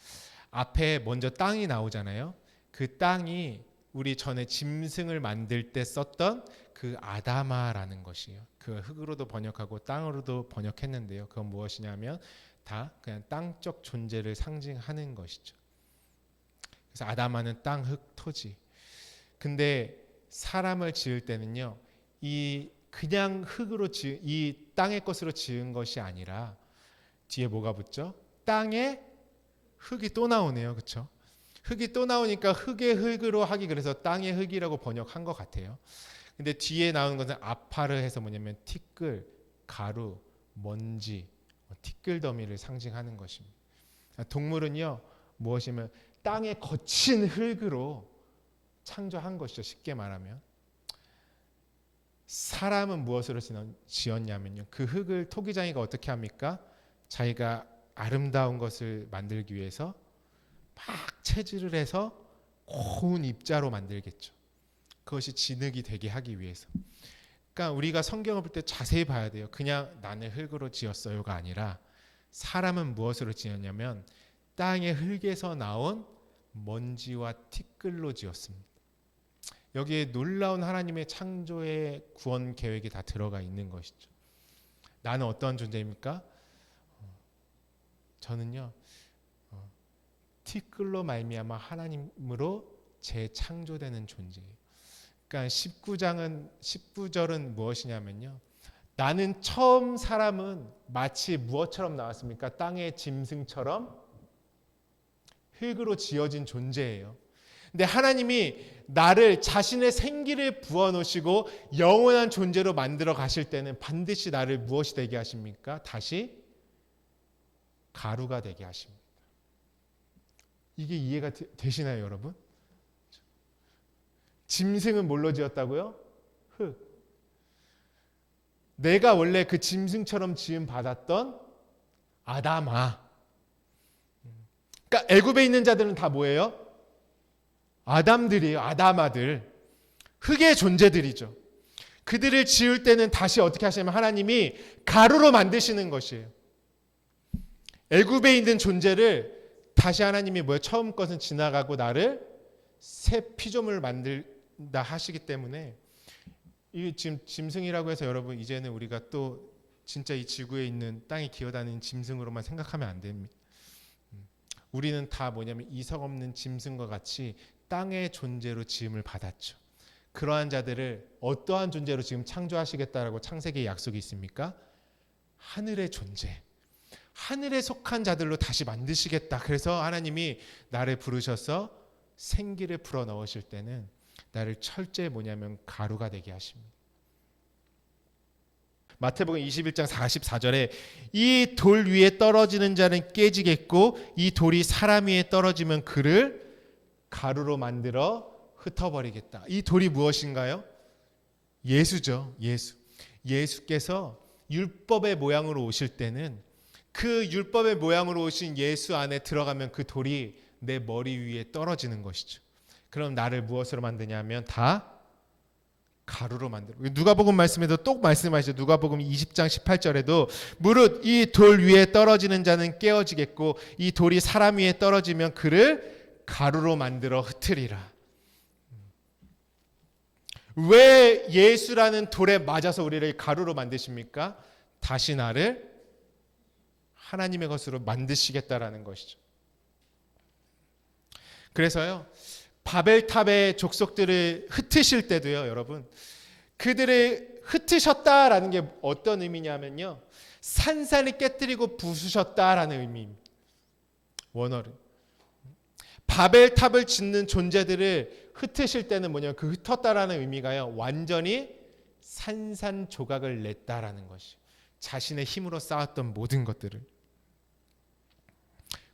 앞에 먼저 땅이 나오잖아요. 그 땅이 우리 전에 짐승을 만들 때 썼던 그 아다마라는 것이에요. 그 흙으로도 번역하고 땅으로도 번역했는데요. 그건 무엇이냐면 다 그냥 땅적 존재를 상징하는 것이죠. 그래서 아다마는 땅, 흙, 토지. 근데 사람을 지을 때는요, 이 그냥 흙으로 이 땅의 것으로 지은 것이 아니라 뒤에 뭐가 붙죠? 땅에 흙이 또 나오네요. 그렇죠? 흙이 또 나오니까 흙의 흙으로 하기 그래서 땅의 흙이라고 번역한 것 같아요. 근데 뒤에 나오는 것은 아파르 해서 뭐냐면 티끌, 가루, 먼지, 티끌 더미를 상징하는 것입니다. 동물은요, 무엇이면 땅의 거친 흙으로 창조한 것이죠. 쉽게 말하면. 사람은 무엇으로 지었냐면요, 그 흙을 토기장이가 어떻게 합니까? 자기가 아름다운 것을 만들기 위해서 막 채질을 해서 고운 입자로 만들겠죠. 그것이 진흙이 되게 하기 위해서. 그러니까 우리가 성경을 볼 때 자세히 봐야 돼요. 그냥 나는 흙으로 지었어요가 아니라 사람은 무엇으로 지었냐면 땅의 흙에서 나온 먼지와 티끌로 지었습니다. 여기에 놀라운 하나님의 창조의 구원 계획이 다 들어가 있는 것이죠. 나는 어떤 존재입니까? 저는요, 티끌로 말미암아 하나님으로 재창조되는 존재예요. 그러니까 19절은 무엇이냐면요, 나는 처음 사람은 마치 무엇처럼 나왔습니까? 땅의 짐승처럼 흙으로 지어진 존재예요. 근데 하나님이 나를 자신의 생기를 부어놓으시고 영원한 존재로 만들어 가실 때는 반드시 나를 무엇이 되게 하십니까? 다시 가루가 되게 하십니다. 이게 이해가 되시나요, 여러분? 짐승은 뭘로 지었다고요? 흙. 내가 원래 그 짐승처럼 지음 받았던 아담아. 그러니까 애굽에 있는 자들은 다 뭐예요? 아담들이에요. 아담아들. 흙의 존재들이죠. 그들을 지을 때는 다시 어떻게 하시냐면 하나님이 가루로 만드시는 것이에요. 애굽에 있는 존재를 다시 하나님이 뭐예요? 처음 것은 지나가고 나를 새 피조물을 만들다 하시기 때문에 이 지금 짐승이라고 해서 여러분 이제는 우리가 또 진짜 이 지구에 있는 땅에 기어다니는 짐승으로만 생각하면 안 됩니다. 우리는 다 뭐냐면 이성 없는 짐승과 같이 땅의 존재로 지음을 받았죠. 그러한 자들을 어떠한 존재로 지금 창조하시겠다라고 창세기에 약속이 있습니까? 하늘의 존재. 하늘에 속한 자들로 다시 만드시겠다. 그래서 하나님이 나를 부르셔서 생기를 불어 넣으실 때는 나를 철저히 뭐냐면 가루가 되게 하십니다. 마태복음 21장 44절에 이 돌 위에 떨어지는 자는 깨지겠고 이 돌이 사람 위에 떨어지면 그를 가루로 만들어 흩어버리겠다. 이 돌이 무엇인가요? 예수죠. 예수께서 율법의 모양으로 오실 때는 그 율법의 모양으로 오신 예수 안에 들어가면 그 돌이 내 머리 위에 떨어지는 것이죠. 그럼 나를 무엇으로 만드냐면 다 가루로 만들어. 누가복음 말씀에도 또 말씀하시죠. 누가복음 20장 18절에도 무릇 이 돌 위에 떨어지는 자는 깨어지겠고 이 돌이 사람 위에 떨어지면 그를 가루로 만들어 흩으리라. 왜 예수라는 돌에 맞아서 우리를 가루로 만드십니까? 다시 나를 하나님의 것으로 만드시겠다라는 것이죠. 그래서요, 바벨탑의 족속들을 흩으실 때도요, 여러분, 그들을 흩으셨다라는 게 어떤 의미냐면요, 산산이 깨뜨리고 부수셨다라는 의미입니다. 원어를. 바벨탑을 짓는 존재들을 흩으실 때는 뭐냐면 그 흩었다라는 의미가요, 완전히 산산조각을 냈다라는 것이. 자신의 힘으로 쌓았던 모든 것들을.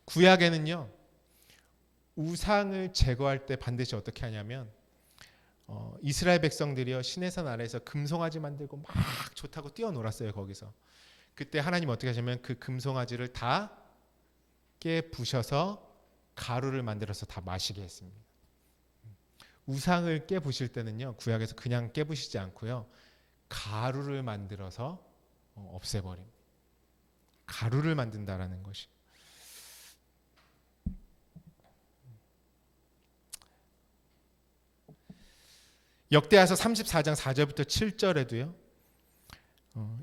구약에는요, 우상을 제거할 때 반드시 어떻게 하냐면 이스라엘 백성들이요 시내산 아래에서 금송아지 만들고 막 좋다고 뛰어놀았어요. 거기서 그때 하나님 어떻게 하시냐면 그 금송아지를 다 깨부셔서 가루를 만들어서 다 마시게 했습니다. 우상을 깨부실 때는요 구약에서 그냥 깨부시지 않고요 가루를 만들어서 없애버립니다. 가루를 만든다라는 것이. 역대하서 34장 4절부터 7절에도요.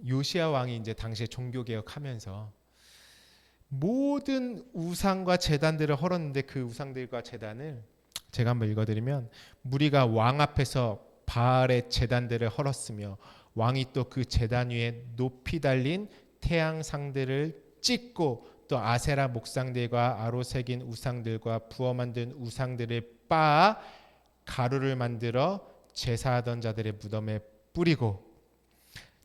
요시야 왕이 이제 당시에 종교 개혁하면서 모든 우상과 제단들을 헐었는데 그 우상들과 제단을 제가 한번 읽어드리면 무리가 왕 앞에서 바알의 제단들을 헐었으며 왕이 또 그 제단 위에 높이 달린 태양상들을 찍고 또 아세라 목상들과 아로 새긴 우상들과 부어 만든 우상들을 빻아 가루를 만들어 제사하던 자들의 무덤에 뿌리고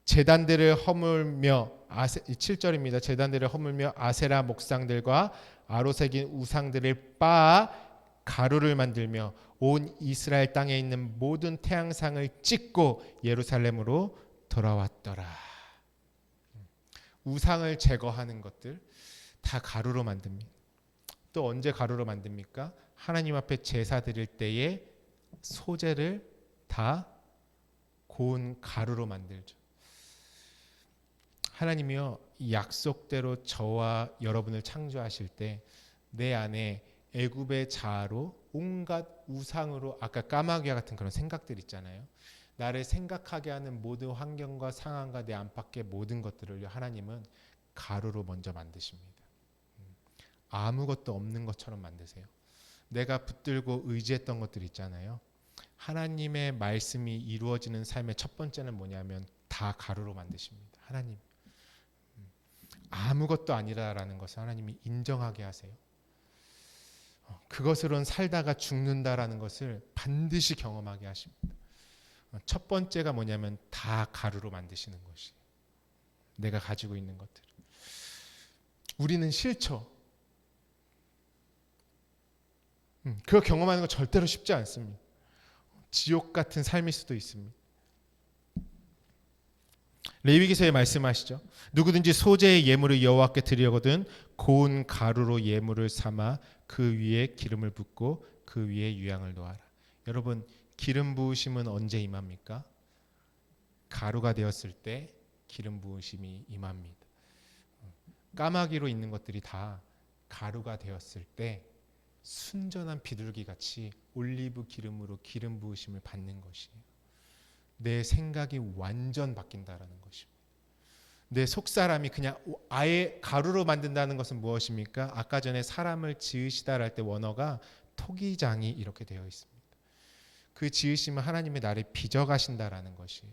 제단들을 허물며 7절입니다. 제단들을 허물며 아세라 목상들과 아로 새긴 우상들을 빻아 가루를 만들며 온 이스라엘 땅에 있는 모든 태양상을 찍고 예루살렘으로 돌아왔더라. 우상을 제거하는 것들 다 가루로 만듭니다. 또 언제 가루로 만듭니까? 하나님 앞에 제사 드릴 때에 소재를 다 고운 가루로 만들죠. 하나님이요, 약속대로 저와 여러분을 창조하실 때 내 안에 애굽의 자아로 온갖 우상으로, 아까 까마귀와 같은 그런 생각들 있잖아요. 나를 생각하게 하는 모든 환경과 상황과 내 안팎의 모든 것들을 하나님은 가루로 먼저 만드십니다. 아무것도 없는 것처럼 만드세요. 내가 붙들고 의지했던 것들 있잖아요. 하나님의 말씀이 이루어지는 삶의 첫 번째는 뭐냐면 다 가루로 만드십니다. 하나님, 아무것도 아니라라는 것을 하나님이 인정하게 하세요. 그것으로는 살다가 죽는다라는 것을 반드시 경험하게 하십니다. 첫 번째가 뭐냐면 다 가루로 만드시는 것이에요. 내가 가지고 있는 것들. 우리는 싫죠. 그거 경험하는 거 절대로 쉽지 않습니다. 지옥 같은 삶일 수도 있습니다. 레위기서에 말씀하시죠. 누구든지 소재의 예물을 여호와께 드리거든 고운 가루로 예물을 삼아 그 위에 기름을 붓고 그 위에 유향을 놓아라. 여러분, 기름 부으심은 언제 임합니까? 가루가 되었을 때 기름 부으심이 임합니다. 까마귀로 있는 것들이 다 가루가 되었을 때 순전한 비둘기 같이 올리브 기름으로 기름 부으심을 받는 것이에요. 내 생각이 완전 바뀐다라는 것입니다. 내 속사람이 그냥 아예 가루로 만든다는 것은 무엇입니까? 아까 전에 사람을 지으시다라 할 때 원어가 토기장이 이렇게 되어 있습니다. 그 지으심은 하나님의 나를 빚어가신다라는 것이에요.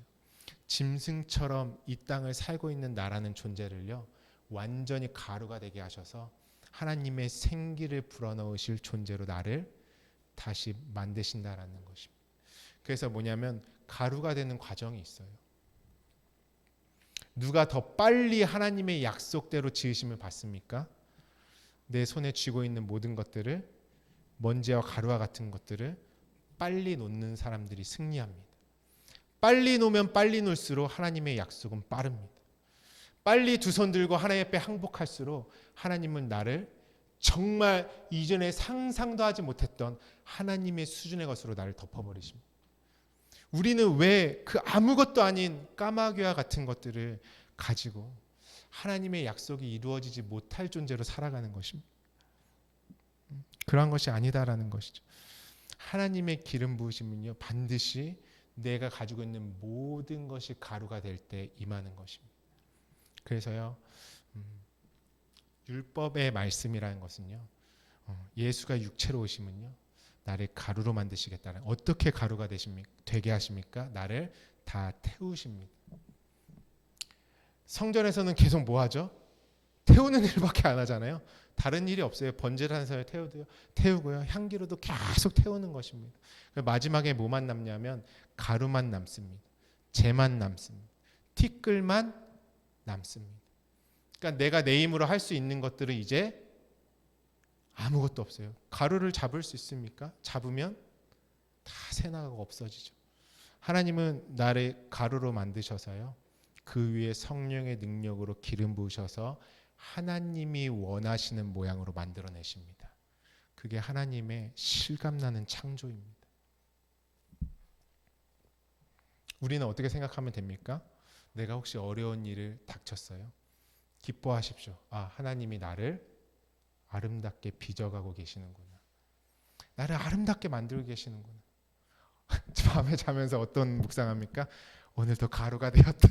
짐승처럼 이 땅을 살고 있는 나라는 존재를요, 완전히 가루가 되게 하셔서 하나님의 생기를 불어넣으실 존재로 나를 다시 만드신다라는 것입니다. 그래서 뭐냐면 가루가 되는 과정이 있어요. 누가 더 빨리 하나님의 약속대로 지으심을 받습니까? 내 손에 쥐고 있는 모든 것들을, 먼지와 가루와 같은 것들을 빨리 놓는 사람들이 승리합니다. 빨리 놓으면 빨리 놓을수록 하나님의 약속은 빠릅니다. 빨리 두 손 들고 하나님 앞에 항복할수록 하나님은 나를 정말 이전에 상상도 하지 못했던 하나님의 수준의 것으로 나를 덮어버리십니다. 우리는 왜 그 아무것도 아닌 까마귀와 같은 것들을 가지고 하나님의 약속이 이루어지지 못할 존재로 살아가는 것입니다. 그러한 것이 아니다라는 것이죠. 하나님의 기름 부으심은요, 반드시 내가 가지고 있는 모든 것이 가루가 될 때 임하는 것입니다. 그래서요, 율법의 말씀이라는 것은요, 예수가 육체로 오시면요, 나를 가루로 만드시겠다는, 어떻게 가루가 되게 하십니까? 나를 다 태우십니다. 성전에서는 계속 뭐 하죠? 태우는 일밖에 안 하잖아요. 다른 일이 없어요. 번제를 하는 사람을 태우고요. 향기로도 계속 태우는 것입니다. 마지막에 뭐만 남냐면 가루만 남습니다. 재만 남습니다. 티끌만 남습니다. 그러니까 내가 내 힘으로 할 수 있는 것들은 이제 아무것도 없어요. 가루를 잡을 수 있습니까? 잡으면 다 새나가고 없어지죠. 하나님은 나를 가루로 만드셔서요, 그 위에 성령의 능력으로 기름 부으셔서 하나님이 원하시는 모양으로 만들어내십니다. 그게 하나님의 실감나는 창조입니다. 우리는 어떻게 생각하면 됩니까? 내가 혹시 어려운 일을 닥쳤어요? 기뻐하십시오. 아, 하나님이 나를 아름답게 빚어가고 계시는구나. 나를 아름답게 만들고 계시는구나. 밤에 자면서 어떤 묵상합니까? 오늘도 가루가 되었다.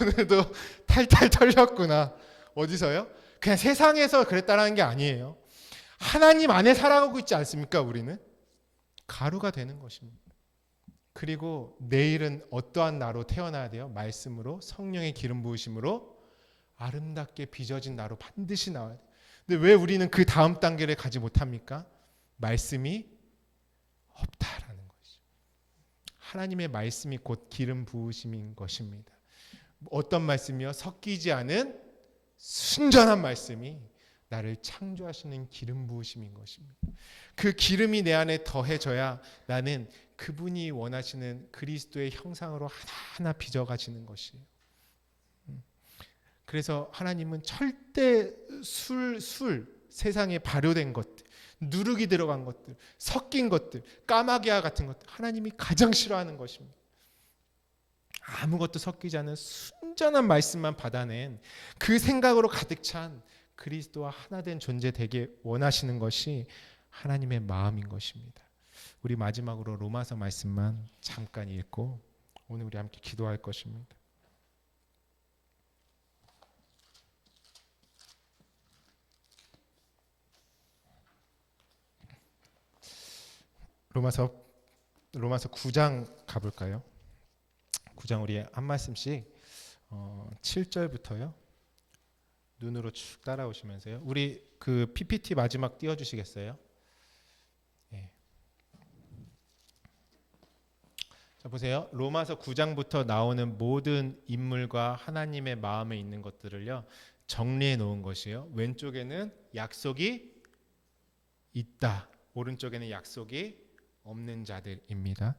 오늘도 탈탈 털렸구나. 어디서요? 그냥 세상에서 그랬다라는 게 아니에요. 하나님 안에 살아가고 있지 않습니까? 우리는 가루가 되는 것입니다. 그리고 내일은 어떠한 나로 태어나야 돼요? 말씀으로, 성령의 기름 부으심으로 아름답게 빚어진 나로 반드시 나와야 돼요. 근데 왜 우리는 그 다음 단계를 가지 못합니까? 말씀이 없다라는 것이죠. 하나님의 말씀이 곧 기름 부으심인 것입니다. 어떤 말씀이요? 섞이지 않은 순전한 말씀이 나를 창조하시는 기름 부으심인 것입니다. 그 기름이 내 안에 더해져야 나는 그분이 원하시는 그리스도의 형상으로 하나하나 빚어가지는 것이에요. 그래서 하나님은 절대 세상에 발효된 것들, 누룩이 들어간 것들, 섞인 것들, 까마귀와 같은 것들, 하나님이 가장 싫어하는 것입니다. 아무것도 섞이지 않은 순전한 말씀만 받아낸 그 생각으로 가득 찬 그리스도와 하나 된 존재 되게 원하시는 것이 하나님의 마음인 것입니다. 우리 마지막으로 로마서 말씀만 잠깐 읽고 오늘 우리 함께 기도할 것입니다. 로마서 9장 가볼까요? 9장 우리 한 말씀씩 7절부터요. 눈으로 쭉 따라오시면서요. 우리 그 PPT 마지막 띄워주시겠어요? 네. 자 보세요. 로마서 9장부터 나오는 모든 인물과 하나님의 마음에 있는 것들을요 정리해 놓은 것이에요. 왼쪽에는 약속이 있다, 오른쪽에는 약속이 없는 자들입니다.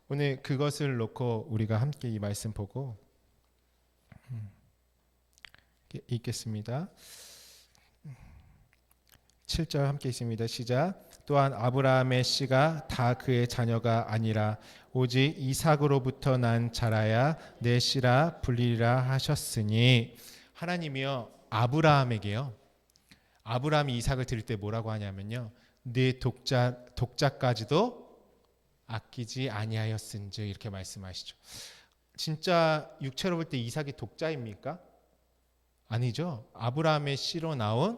오늘 그것을 놓고 우리가 함께 이 말씀 보고 읽겠습니다. 7절 함께 있습니다. 시작. 또한 아브라함의 씨가 다 그의 자녀가 아니라 오직 이삭으로부터 난 자라야 내 씨라 불리리라 하셨으니, 하나님이요 아브라함에게요, 아브라함이 이삭을 드릴 때 뭐라고 하냐면요, 네 독자까지도 아끼지 아니하였은즉, 이렇게 말씀하시죠. 진짜 육체로 볼 때 이삭이 독자입니까? 아니죠. 아브라함의 씨로 나온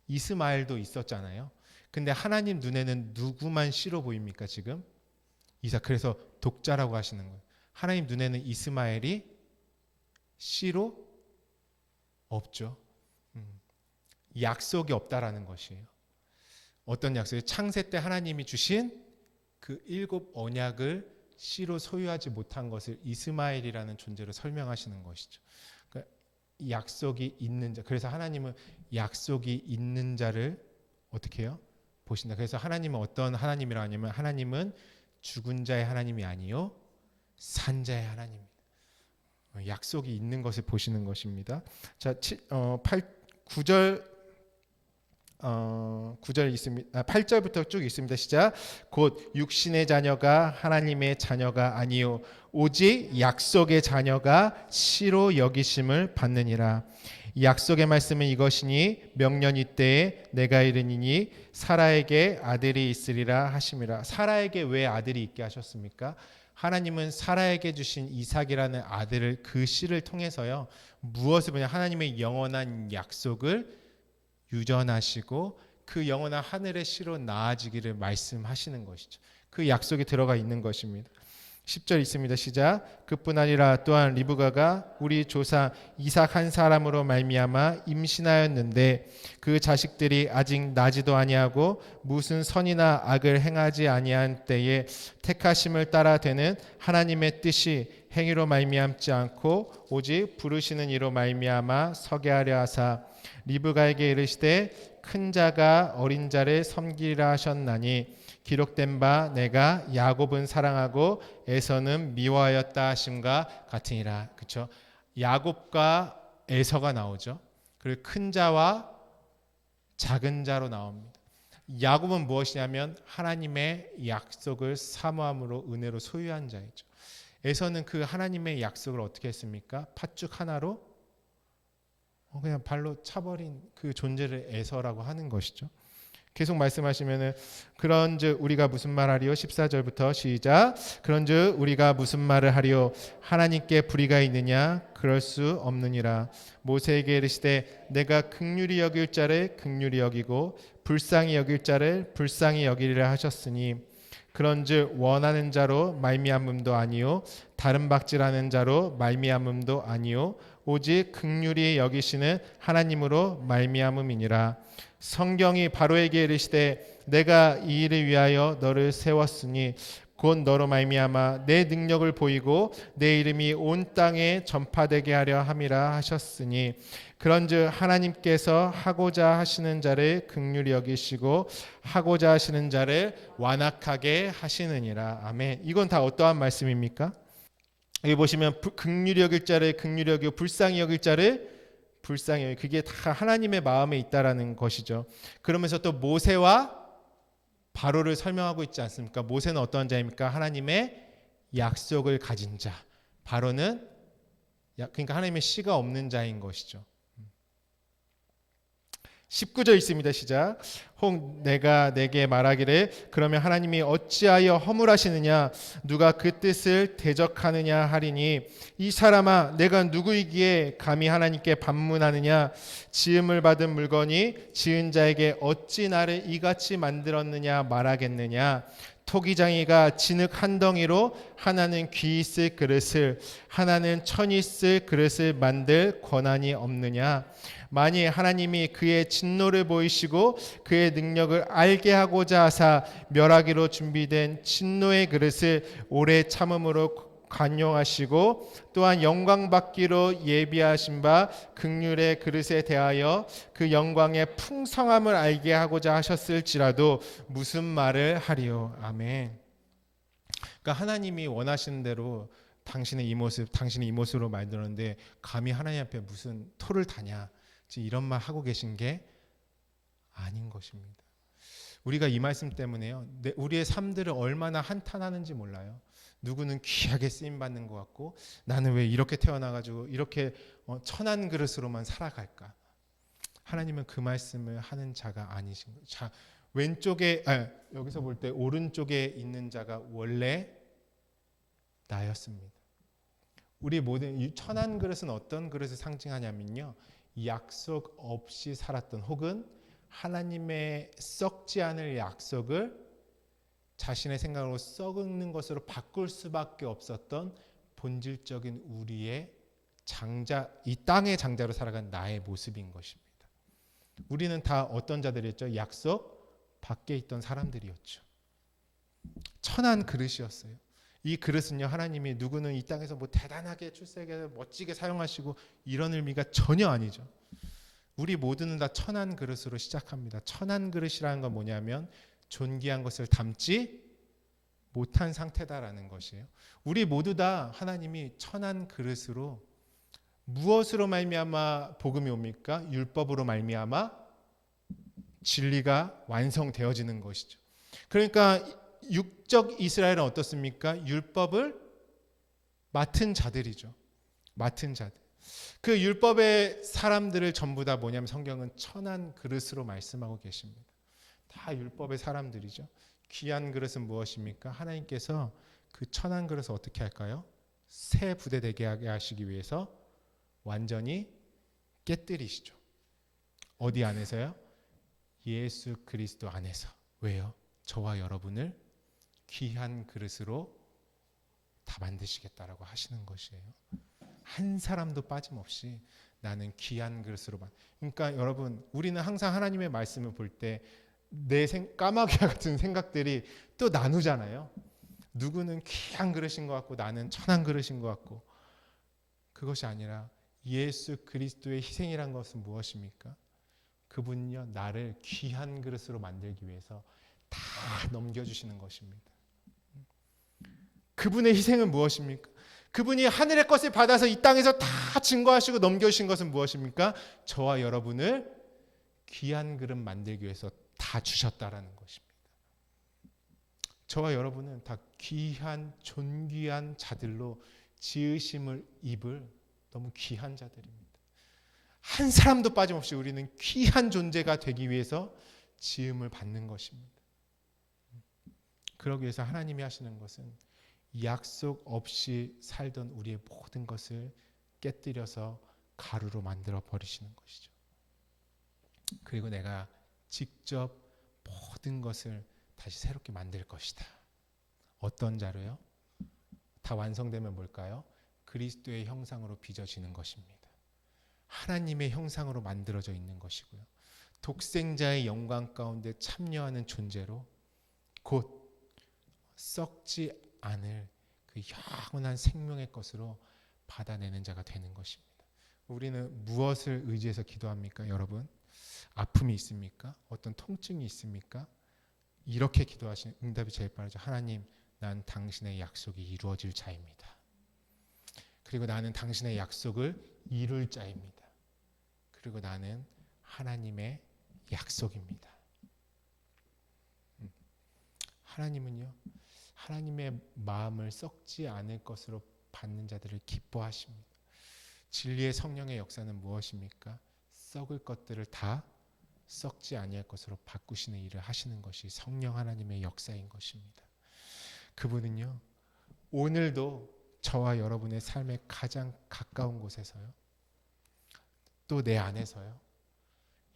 이스마엘도 있었잖아요. 근데 하나님 눈에는 누구만 씨로 보입니까 지금? 이삭. 그래서 독자라고 하시는 거예요. 하나님 눈에는 이스마엘이 씨로 없죠. 약속이 없다라는 것이에요. 어떤 약속이요? 창세 때 하나님이 주신 그 7 언약을 씨로 소유하지 못한 것을 이스마엘이라는 존재로 설명하시는 것이죠. 그러니까 약속이 있는 자. 그래서 하나님은 약속이 있는 자를 어떻게 해요? 보신다. 그래서 하나님은 어떤 하나님이라 하냐면, 하나님은 죽은 자의 하나님이 아니요 산 자의 하나님입니다. 약속이 있는 것을 보시는 것입니다. 자, 9절 있습니다. 8절부터 쭉 있습니다. 시작. 곧 육신의 자녀가 하나님의 자녀가 아니요 오직 약속의 자녀가 씨로 여기심을 받느니라. 약속의 말씀은 이것이니 명년 이때에 내가 이르니니 사라에게 아들이 있으리라 하심이라. 사라에게 왜 아들이 있게 하셨습니까? 하나님은 사라에게 주신 이삭이라는 아들을, 그 씨를 통해서요 무엇을 보냐, 하나님의 영원한 약속을 유전하시고 그 영원한 하늘의 씨로 나아지기를 말씀하시는 것이죠. 그 약속이 들어가 있는 것입니다. 10절 있습니다. 시작. 그뿐 아니라 또한 리브가가 우리 조상 이삭 한 사람으로 말미암아 임신하였는데 그 자식들이 아직 나지도 아니하고 무슨 선이나 악을 행하지 아니한 때에 택하심을 따라 되는 하나님의 뜻이 행위로 말미암지 않고 오직 부르시는 이로 말미암아 서게 하려 하사 리브가에게 이르시되 큰 자가 어린 자를 섬기리라 하셨나니 기록된 바 내가 야곱은 사랑하고 에서는 미워하였다 하심과 같으니라. 그렇죠? 야곱과 에서가 나오죠. 그리고 큰 자와 작은 자로 나옵니다. 야곱은 무엇이냐면 하나님의 약속을 사모함으로 은혜로 소유한 자이죠. 에서는 그 하나님의 약속을 어떻게 했습니까? 팥죽 하나로 그냥 발로 차버린 그 존재를 에서라고 하는 것이죠. 계속 말씀하시면은 그런즉 우리가 무슨 말하리요? 14절부터 시작. 그런즉 우리가 무슨 말을 하리요? 하나님께 불의가 있느냐? 그럴 수 없느니라. 모세에게 이르시되 내가 긍휼히 여길 자를 긍휼히 여기고 불쌍히 여길 자를 불쌍히 여기리라 하셨으니 그런즉 원하는 자로 말미암음도 아니요 다른 박질하는 자로 말미암음도 아니요 오직 긍휼히 여기시는 하나님으로 말미암음이니라. 성경이 바로에게 이르시되 내가 이 일을 위하여 너를 세웠으니 곧 너로 말미암아 내 능력을 보이고 내 이름이 온 땅에 전파되게 하려 함이라 하셨으니 그런즉 하나님께서 하고자 하시는 자를 긍휼히 여기시고 하고자 하시는 자를 완악하게 하시느니라. 아멘. 이건 다 어떠한 말씀입니까? 여기 보시면 긍휼히 여길 자를 긍휼히 여기고 불쌍히 여길 자를 불쌍해요. 그게 다 하나님의 마음에 있다라는 것이죠. 그러면서 또 모세와 바로를 설명하고 있지 않습니까? 모세는 어떤 자입니까? 하나님의 약속을 가진 자. 바로는 그러니까 하나님의 씨가 없는 자인 것이죠. 19절 있습니다. 시작. 혹 내가 내게 말하기를 그러면 하나님이 어찌하여 허물하시느냐 누가 그 뜻을 대적하느냐 하리니 이 사람아 내가 누구이기에 감히 하나님께 반문하느냐 지음을 받은 물건이 지은 자에게 어찌 나를 이같이 만들었느냐 말하겠느냐 토기장이가 진흙 한 덩이로 하나는 귀 있을 그릇을 하나는 천이 있을 그릇을 만들 권한이 없느냐 만일 하나님이 그의 진노를 보이시고 그의 능력을 알게 하고자 하사 멸하기로 준비된 진노의 그릇을 오래 참음으로 관용하시고 또한 영광 받기로 예비하신 바 긍휼의 그릇에 대하여 그 영광의 풍성함을 알게 하고자 하셨을지라도 무슨 말을 하리요. 아멘. 그러니까 하나님이 원하시는 대로 당신의 이 모습으로 만들었는데 감히 하나님 앞에 무슨 토를 다냐 이런 말 하고 계신 게 아닌 것입니다. 우리가 이 말씀 때문에요. 우리의 삶들을 얼마나 한탄하는지 몰라요. 누구는 귀하게 쓰임 받는 것 같고 나는 왜 이렇게 태어나가지고 이렇게 천한 그릇으로만 살아갈까? 하나님은 그 말씀을 하는 자가 아니신 거예요. 자, 여기서 볼 때 오른쪽에 있는 자가 원래 나였습니다. 우리 모든 천한 그릇은 어떤 그릇을 상징하냐면요. 약속 없이 살았던 혹은 하나님의 썩지 않을 약속을 자신의 생각으로 썩는 것으로 바꿀 수밖에 없었던 본질적인 우리의 장자, 이 땅의 장자로 살아간 나의 모습인 것입니다. 우리는 다 어떤 자들이었죠? 약속 밖에 있던 사람들이었죠. 천한 그릇이었어요. 이 그릇은요, 하나님이 누구는 이 땅에서 뭐 대단하게 출세하게 멋지게 사용하시고 이런 의미가 전혀 아니죠. 우리 모두는 다 천한 그릇으로 시작합니다. 천한 그릇이라는 건 뭐냐면 존귀한 것을 담지 못한 상태다라는 것이에요. 우리 모두 다 하나님이 천한 그릇으로 무엇으로 말미암아 복음이 옵니까? 율법으로 말미암아 진리가 완성되어지는 것이죠. 그러니까 육적 이스라엘은 어떻습니까? 율법을 맡은 자들이죠. 맡은 자들. 그 율법의 사람들을 전부 다 뭐냐면 성경은 천한 그릇으로 말씀하고 계십니다. 다 율법의 사람들이죠. 귀한 그릇은 무엇입니까? 하나님께서 그 천한 그릇을 어떻게 할까요? 새 부대 되게 하시기 위해서 완전히 깨뜨리시죠. 어디 안에서요? 예수 그리스도 안에서. 왜요? 저와 여러분을 귀한 그릇으로 다 만드시겠다라고 하시는 것이에요. 한 사람도 빠짐없이 나는 귀한 그릇으로 그러니까 여러분 우리는 항상 하나님의 말씀을 볼 때 내 까마귀 같은 생각들이 또 나누잖아요. 누구는 귀한 그릇인 것 같고 나는 천한 그릇인 것 같고 그것이 아니라 예수 그리스도의 희생이란 것은 무엇입니까? 그분은요 나를 귀한 그릇으로 만들기 위해서 다 넘겨주시는 것입니다. 그분의 희생은 무엇입니까? 그분이 하늘의 것을 받아서 이 땅에서 다 증거하시고 넘겨주신 것은 무엇입니까? 저와 여러분을 귀한 그릇 만들기 위해서 다 주셨다라는 것입니다. 저와 여러분은 다 귀한 존귀한 자들로 지으심을 입을 너무 귀한 자들입니다. 한 사람도 빠짐없이 우리는 귀한 존재가 되기 위해서 지음을 받는 것입니다. 그러기 위해서 하나님이 하시는 것은 약속 없이 살던 우리의 모든 것을 깨뜨려서 가루로 만들어 버리시는 것이죠. 그리고 내가 직접 모든 것을 다시 새롭게 만들 것이다. 어떤 자로요? 다 완성되면 뭘까요? 그리스도의 형상으로 빚어지는 것입니다. 하나님의 형상으로 만들어져 있는 것이고요. 독생자의 영광 가운데 참여하는 존재로 곧 썩지 않을 그 영원한 생명의 것으로 받아내는 자가 되는 것입니다. 우리는 무엇을 의지해서 기도합니까, 여러분? 아픔이 있습니까? 어떤 통증이 있습니까? 이렇게 기도하시는 응답이 제일 빠르죠. 하나님, 난 당신의 약속이 이루어질 자입니다. 그리고 나는 당신의 약속을 이룰 자입니다. 그리고 나는 하나님의 약속입니다. 하나님은요, 하나님의 마음을 썩지 않을 것으로 받는 자들을 기뻐하십니다. 진리의 성령의 역사는 무엇입니까? 썩을 것들을 다 썩지 아니할 것으로 바꾸시는 일을 하시는 것이 성령 하나님의 역사인 것입니다. 그분은요, 오늘도 저와 여러분의 삶의 가장 가까운 곳에서요, 또 내 안에서요,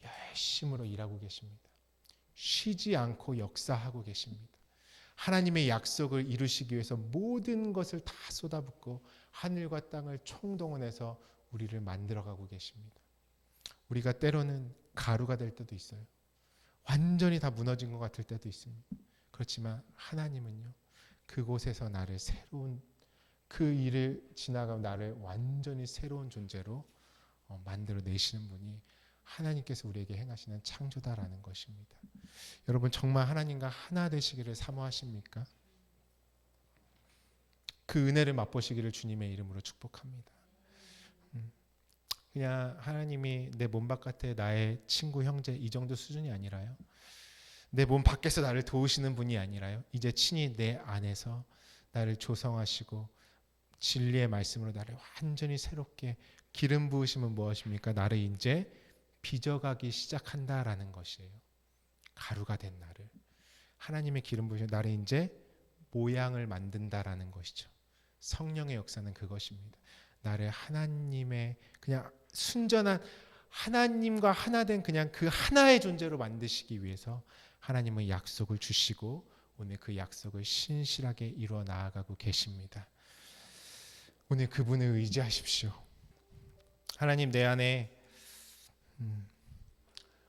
열심으로 일하고 계십니다. 쉬지 않고 역사하고 계십니다. 하나님의 약속을 이루시기 위해서 모든 것을 다 쏟아붓고 하늘과 땅을 총동원해서 우리를 만들어가고 계십니다. 우리가 때로는 가루가 될 때도 있어요. 완전히 다 무너진 것 같을 때도 있습니다. 그렇지만 하나님은요, 그곳에서 나를 새로운, 그 일을 지나가면 나를 완전히 새로운 존재로 만들어 내시는 분이 하나님께서 우리에게 행하시는 창조다라는 것입니다. 여러분, 정말 하나님과 하나 되시기를 사모하십니까? 그 은혜를 맛보시기를 주님의 이름으로 축복합니다. 그냥 하나님이 내 몸 바깥에 나의 친구, 형제 이 정도 수준이 아니라요, 내 몸 밖에서 나를 도우시는 분이 아니라요, 이제 친히 내 안에서 나를 조성하시고 진리의 말씀으로 나를 완전히 새롭게 기름 부으심은 무엇입니까? 나를 이제 빚어가기 시작한다라는 것이에요. 가루가 된 나를, 하나님의 기름 부으심, 나를 이제 모양을 만든다라는 것이죠. 성령의 역사는 그것입니다. 나를 하나님의 그냥 순전한 하나님과 하나 된 그냥 그 하나의 존재로 만드시기 위해서 하나님은 약속을 주시고 오늘 그 약속을 신실하게 이루어 나아가고 계십니다. 오늘 그분을 의지하십시오. 하나님, 내 안에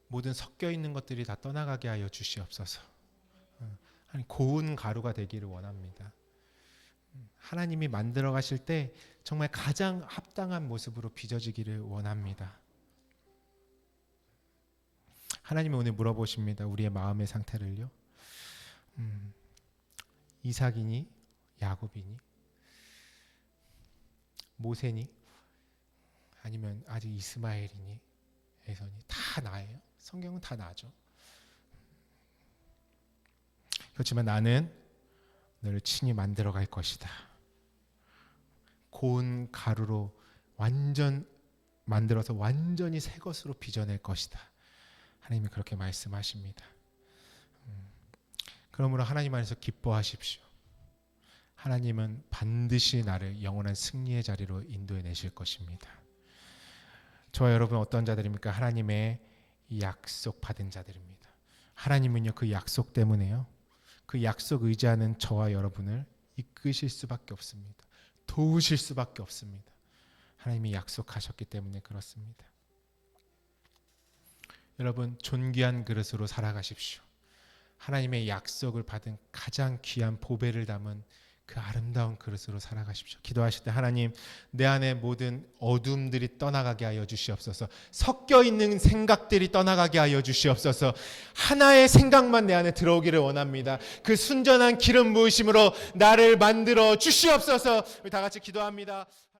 모든 섞여 있는 것들이 다 떠나가게 하여 주시옵소서. 고운 가루가 되기를 원합니다. 하나님이 만들어 가실 때 정말 가장 합당한 모습으로 빚어지기를 원합니다. 하나님이 오늘 물어보십니다. 우리의 마음의 상태를요. 이삭이니 야곱이니 모세니 아니면 아직 이스마엘이니 에서니 다 나예요. 성경은 다 나죠. 그렇지만 나는 너를 친히 만들어 갈 것이다. 고운 가루로 만들어서 완전히 새 것으로 빚어낼 것이다. 하나님이 그렇게 말씀하십니다. 그러므로 하나님 안에서 기뻐하십시오. 하나님은 반드시 나를 영원한 승리의 자리로 인도해 내실 것입니다. 저와 여러분 어떤 자들입니까? 하나님의 약속 받은 자들입니다. 하나님은요, 그 약속 때문에요, 그 약속 의지하는 저와 여러분을 이끄실 수밖에 없습니다. 도우실 수밖에 없습니다. 하나님이 약속하셨기 때문에 그렇습니다. 여러분, 존귀한 그릇으로 살아가십시오. 하나님의 약속을 받은 가장 귀한 보배를 담은 그 아름다운 그릇으로 살아가십시오. 기도하실 때 하나님, 내 안에 모든 어둠들이 떠나가게 하여 주시옵소서. 섞여 있는 생각들이 떠나가게 하여 주시옵소서. 하나의 생각만 내 안에 들어오기를 원합니다. 그 순전한 기름 부으심으로 나를 만들어 주시옵소서. 우리 다 같이 기도합니다.